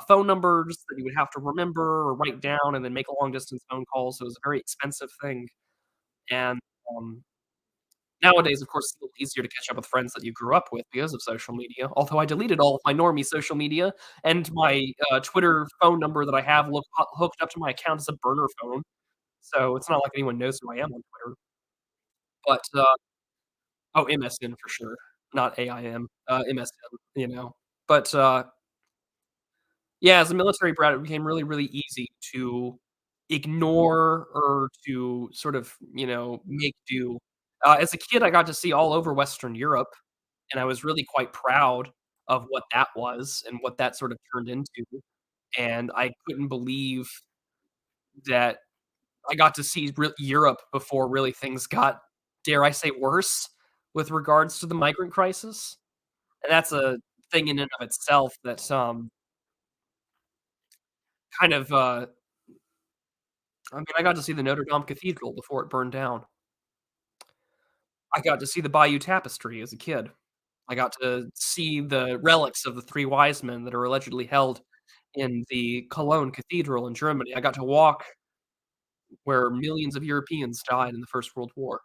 phone numbers that you would have to remember or write down and then make a long distance phone call. So it was a very expensive thing. And um, Nowadays, of course, it's a little easier to catch up with friends that you grew up with because of social media, although I deleted all of my normie social media, and my, Twitter phone number that I have hooked up to my account is a burner phone, so it's not like anyone knows who I am on Twitter. But, oh, MSN for sure, not AIM, MSN, you know? But, yeah, as a military brat, it became really, really easy to ignore or to sort of, make do. As a kid, I got to see all over Western Europe, and I was really quite proud of what that was and what that sort of turned into, and I couldn't believe that I got to see Europe before really things got, dare I say, worse with regards to the migrant crisis, and that's a thing in and of itself that, kind of, I mean, I got to see the Notre Dame Cathedral before it burned down. I got to see the Bayeux Tapestry as a kid. I got to see the relics of the 3 wise men that are allegedly held in the Cologne Cathedral in Germany. I got to walk where millions of Europeans died in the First World War,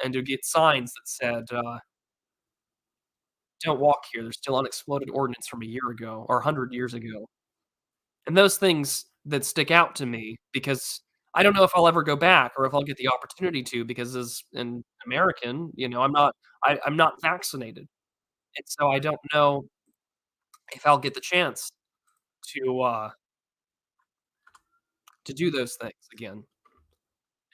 and to get signs that said, "Don't walk here, there's still unexploded ordnance from a year ago or 100 years ago." And those things that stick out to me because I don't know if I'll ever go back or if I'll get the opportunity to because as an American, I'm not vaccinated, and so I don't know if I'll get the chance to, uh, to do those things again.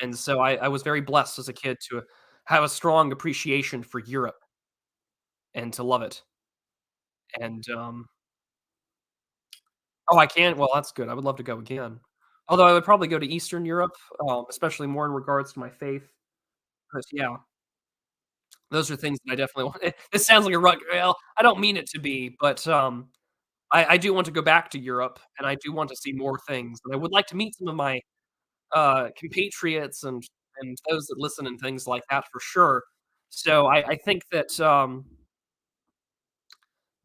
And so I was very blessed as a kid to have a strong appreciation for Europe and to love it. And, oh, I can? Well, that's good. I would love to go again. Although I would probably go to Eastern Europe, especially more in regards to my faith. 'Cause, yeah, those are things that I definitely want. This sounds like a rug. Well, I don't mean it to be, but, I do want to go back to Europe, and I do want to see more things, and I would like to meet some of my, compatriots and those that listen and things like that for sure. So I think that,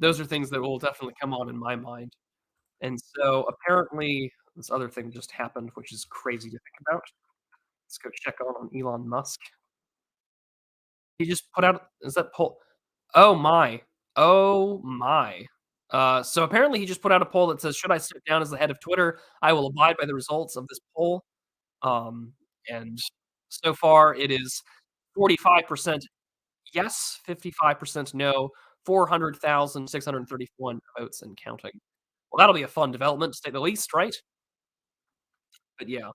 those are things that will definitely come on in my mind. And so apparently this other thing just happened, which is crazy to think about. Let's go check on Elon Musk. He just put out is that poll oh my. Oh my. So apparently he just put out a poll that says, "Should I step down as the head of Twitter? I will abide by the results of this poll." Um, and so far it is 45% yes, 55% no, 400,631 votes and counting. Well, that'll be a fun development to say the least, right? But yeah,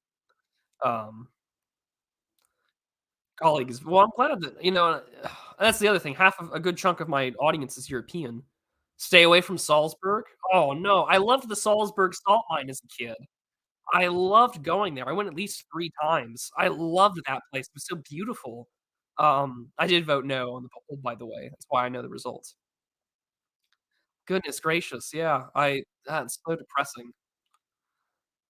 um, colleagues. Well, I'm glad that that's the other thing. Half of a good chunk of my audience is European. Stay away from Salzburg. Oh no, I loved the Salzburg salt mine as a kid. I loved going there. I went at least 3 times. I loved that place. It was so beautiful. I did vote no on the poll, by the way. That's why I know the results. Goodness gracious, yeah. That's so depressing.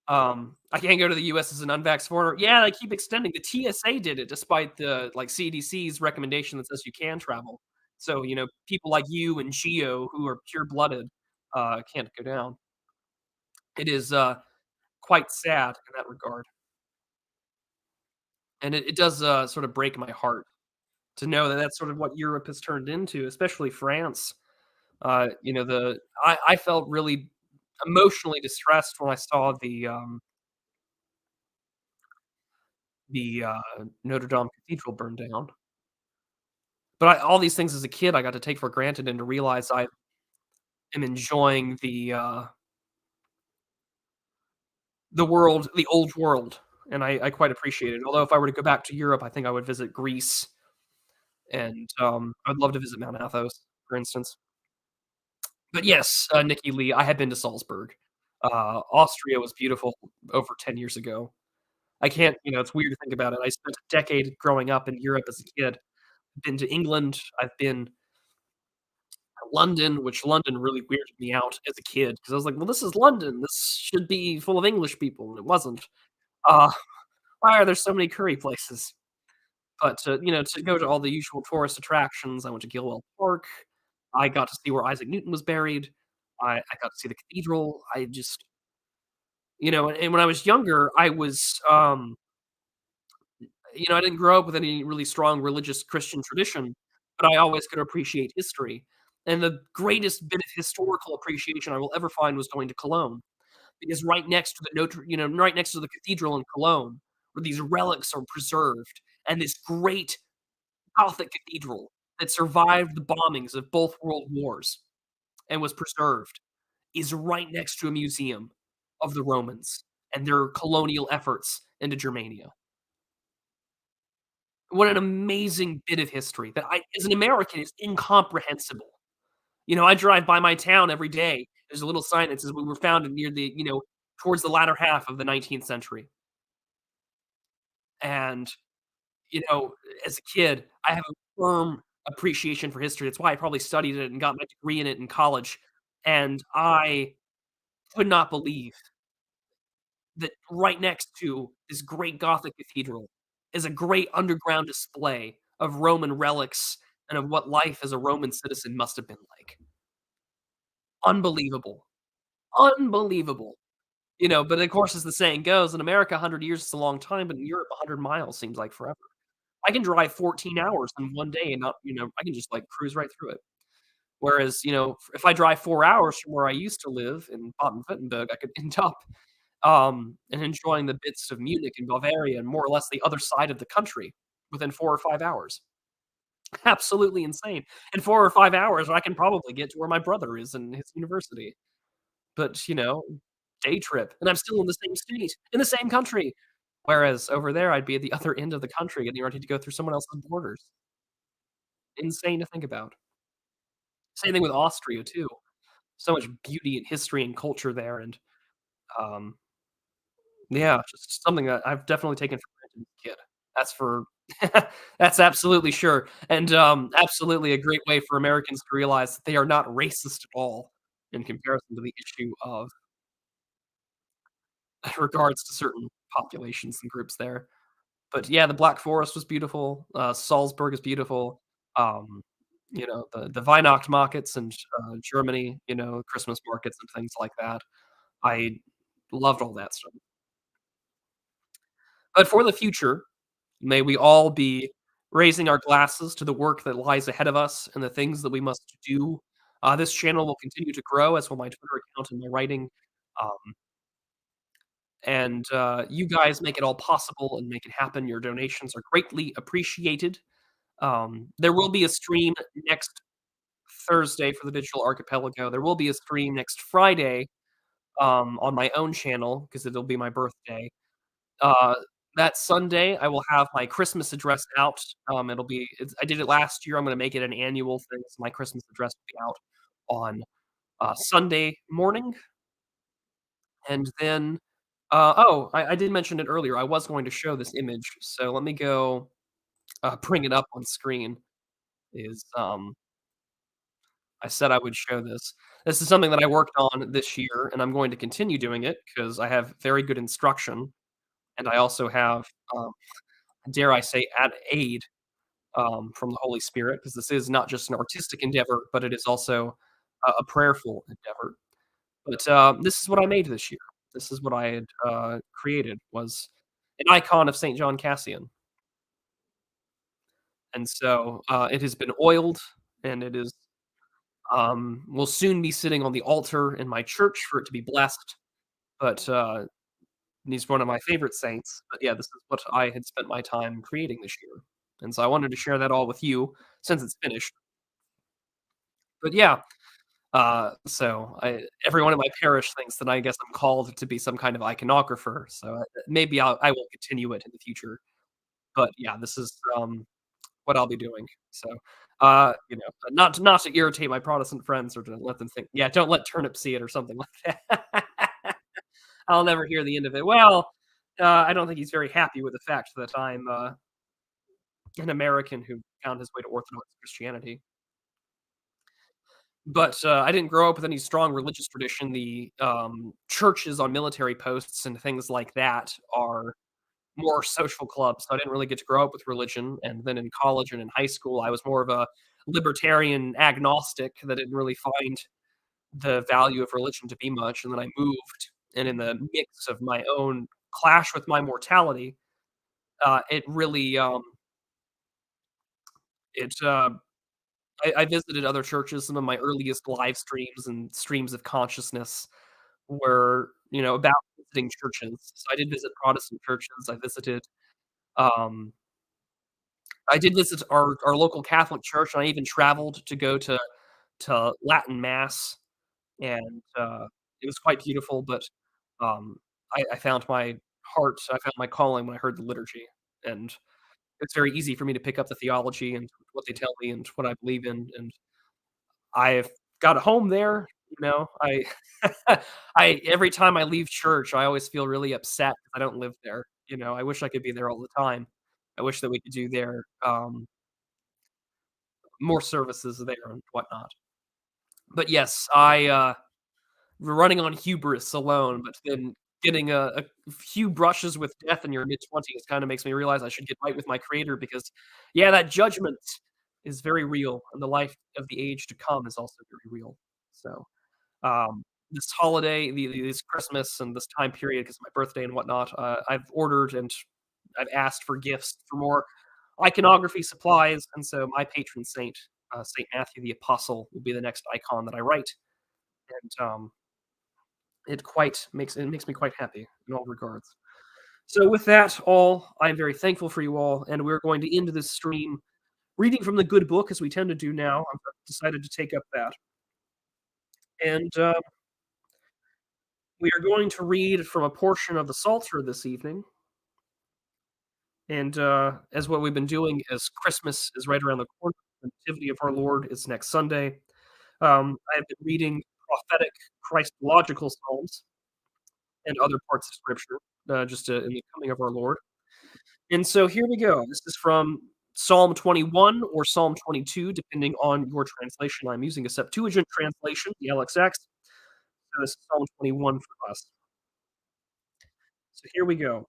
I can't go to the US as an unvaxxed foreigner. Yeah, they keep extending. The TSA did it despite the, like, CDC's recommendation that says you can travel. So, people like you and Geo who are pure-blooded, can't go down. It is, quite sad in that regard, and it does, sort of break my heart to know that that's sort of what Europe has turned into, especially France. I felt really emotionally distressed when I saw the Notre Dame Cathedral burn down. But all these things as a kid, I got to take for granted and to realize I am enjoying the world, the old world, and I quite appreciate it. Although if I were to go back to Europe, I think I would visit Greece and, I'd love to visit Mount Athos, for instance. But yes, Nikki Lee, I had been to Salzburg. Austria was beautiful over 10 years ago. I can't it's weird to think about it. I spent a decade growing up in Europe as a kid. Been to England, I've been to London, which London really weirded me out as a kid because I was like, "Well, this is London. This should be full of English people," and it wasn't. Uh, why are there so many curry places? But to go to all the usual tourist attractions, I went to Gilwell Park. I got to see where Isaac Newton was buried. I got to see the cathedral. I just and when I was younger, I was, I didn't grow up with any really strong religious Christian tradition, but I always could appreciate history. And the greatest bit of historical appreciation I will ever find was going to Cologne, because right next to the cathedral in Cologne, where these relics are preserved, and this great Gothic cathedral that survived the bombings of both world wars and was preserved is right next to a museum of the Romans and their colonial efforts into Germania. What an amazing bit of history that as an American, is incomprehensible. I drive by my town every day. There's a little sign that says we were founded near towards the latter half of the 19th century. And, you know, as a kid, I have a firm appreciation for history. That's why I probably studied it and got my degree in it in college. And I could not believe that right next to this great Gothic cathedral is a great underground display of Roman relics and of what life as a Roman citizen must have been like. Unbelievable. Unbelievable. But of course, as the saying goes, in America, 100 years is a long time, but in Europe, 100 miles seems like forever. I can drive 14 hours in one day and I can just, like, cruise right through it. Whereas, if I drive 4 hours from where I used to live in Baden-Württemberg, I could end up, and enjoying the bits of Munich and Bavaria and more or less the other side of the country within 4 or 5 hours. Absolutely insane. In 4 or 5 hours, I can probably get to where my brother is in his university. But, day trip, and I'm still in the same state, in the same country. Whereas over there, I'd be at the other end of the country getting ready to go through someone else's borders. Insane to think about. Same thing with Austria too. So much beauty and history and culture there, and, um, yeah, just something that I've definitely taken for granted as a kid. That's for that's absolutely sure, and, absolutely a great way for Americans to realize that they are not racist at all in comparison to the issue of regards to certain populations and groups there. But yeah, the Black Forest was beautiful, Salzburg is beautiful, um, the Weihnachtsmarkets in, Germany, Christmas markets and things like that. I loved all that stuff. But for the future, may we all be raising our glasses to the work that lies ahead of us and the things that we must do. This channel will continue to grow, as will my Twitter account and my writing, um, and, you guys make it all possible and make it happen. Your donations are greatly appreciated. There will be a stream next Thursday for the Digital Archipelago. There will be a stream next Friday, on my own channel because 'cause it'll be my birthday. Uh, that Sunday, I will have my Christmas address out. I did it last year, I'm gonna make it an annual thing, so my Christmas address will be out on, Sunday morning, and then, I did mention it earlier, I was going to show this image, so let me go, bring it up on screen, is, I said I would show this. This is something that I worked on this year, and I'm going to continue doing it because I have very good instruction, and I also have, um, dare I say, aid from the Holy Spirit, because this is not just an artistic endeavor, but it is also a prayerful endeavor. But this is what I made this year. This is what I had created was an icon of Saint John Cassian, and so it has been oiled, and it is will soon be sitting on the altar in my church for it to be blessed. But he's one of my favorite saints. But yeah, this is what I had spent my time creating this year, and so I wanted to share that all with you since it's finished. But yeah, everyone in my parish thinks that I guess I'm called to be some kind of iconographer. So maybe I will continue it in the future. But yeah, this is what I'll be doing. So, not to irritate my Protestant friends or to let them think, yeah, don't let Turnip see it or something like that. I'll never hear the end of it. Well, I don't think he's very happy with the fact that I'm an American who found his way to Orthodox Christianity. But I didn't grow up with any strong religious tradition. The churches on military posts and things like that are more social clubs. So I didn't really get to grow up with religion. And then in college and in high school, I was more of a libertarian agnostic that didn't really find the value of religion to be much. And then I moved, and in the mix of my own clash with my mortality, It really, it, I visited other churches. Some of my earliest live streams and streams of consciousness were, about visiting churches. So I did visit Protestant churches. Um, I did visit our local Catholic church, and I even traveled to go to Latin mass, and, it was quite beautiful, but, um, I found my I found my calling when I heard the liturgy, and it's very easy for me to pick up the theology and what they tell me and what I believe in, and I've got a home there, I I every time I leave church, I always feel really upset 'cause I don't live there, I wish I could be there all the time. I wish that we could do more services there and whatnot. But yes, running on hubris alone, but then getting a few brushes with death in your mid-20s kinda makes me realize I should get right with my creator because, yeah, that judgment is very real, and the life of the age to come is also very real. So, this holiday, this Christmas and this time period, because of my birthday and whatnot, I've ordered and I've asked for gifts for more iconography supplies, and so my patron saint, Saint Matthew the Apostle, will be the next icon that I write, and, it makes me quite happy in all regards. So with that all, I'm very thankful for you all, and we're going to end this stream reading from the good book as we tend to do now. I've decided to take up that. And we are going to read from a portion of the Psalter this evening. And as what we've been doing as Christmas is right around the corner, the Nativity of our Lord is next Sunday. I have been reading prophetic Christological psalms and other parts of Scripture, just in the coming of our Lord. And so here we go. This is from Psalm 21 or Psalm 22, depending on your translation. I'm using a Septuagint translation, the LXX. So this is Psalm 21 for us. So here we go.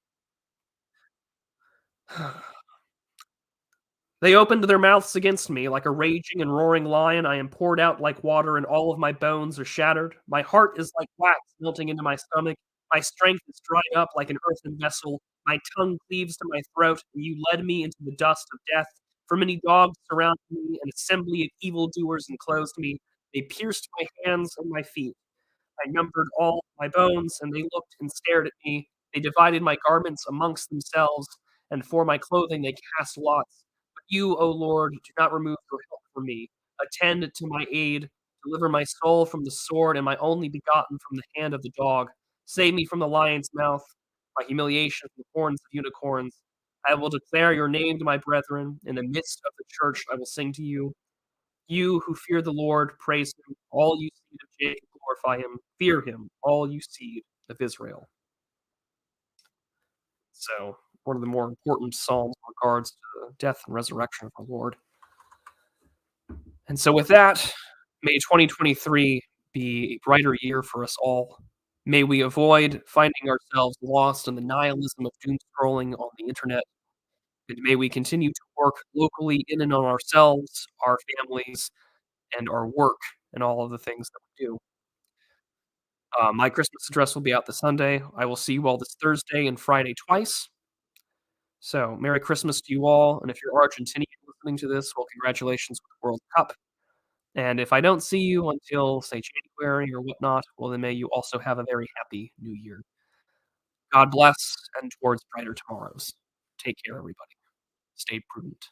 They opened their mouths against me like a raging and roaring lion. I am poured out like water, and all of my bones are shattered. My heart is like wax melting into my stomach. My strength is dried up like an earthen vessel. My tongue cleaves to my throat, and you led me into the dust of death. For many dogs surrounded me, an assembly of evildoers enclosed me. They pierced my hands and my feet. I numbered all my bones, and they looked and stared at me. They divided my garments amongst themselves, and for my clothing they cast lots. But you, O Lord, do not remove your help from me. Attend to my aid. Deliver my soul from the sword, and my only begotten from the hand of the dog. Save me from the lion's mouth, my humiliation from the horns of unicorns. I will declare your name to my brethren. In the midst of the church I will sing to you. You who fear the Lord, praise him. All you seed of Jacob, glorify him. Fear him, all you seed of Israel. So, one of the more important psalms in regards to the death and resurrection of our Lord. And so, with that, may 2023 be a brighter year for us all. May we avoid finding ourselves lost in the nihilism of doom scrolling on the internet. And may we continue to work locally in and on ourselves, our families, and our work, and all of the things that we do. My Christmas address will be out this Sunday. I will see you all this Thursday and Friday twice. So, Merry Christmas to you all. And if you're Argentinian listening to this, well, congratulations with the World Cup. And if I don't see you until, say, January or whatnot, well, then may you also have a very happy new year. God bless and towards brighter tomorrows. Take care, everybody. Stay prudent.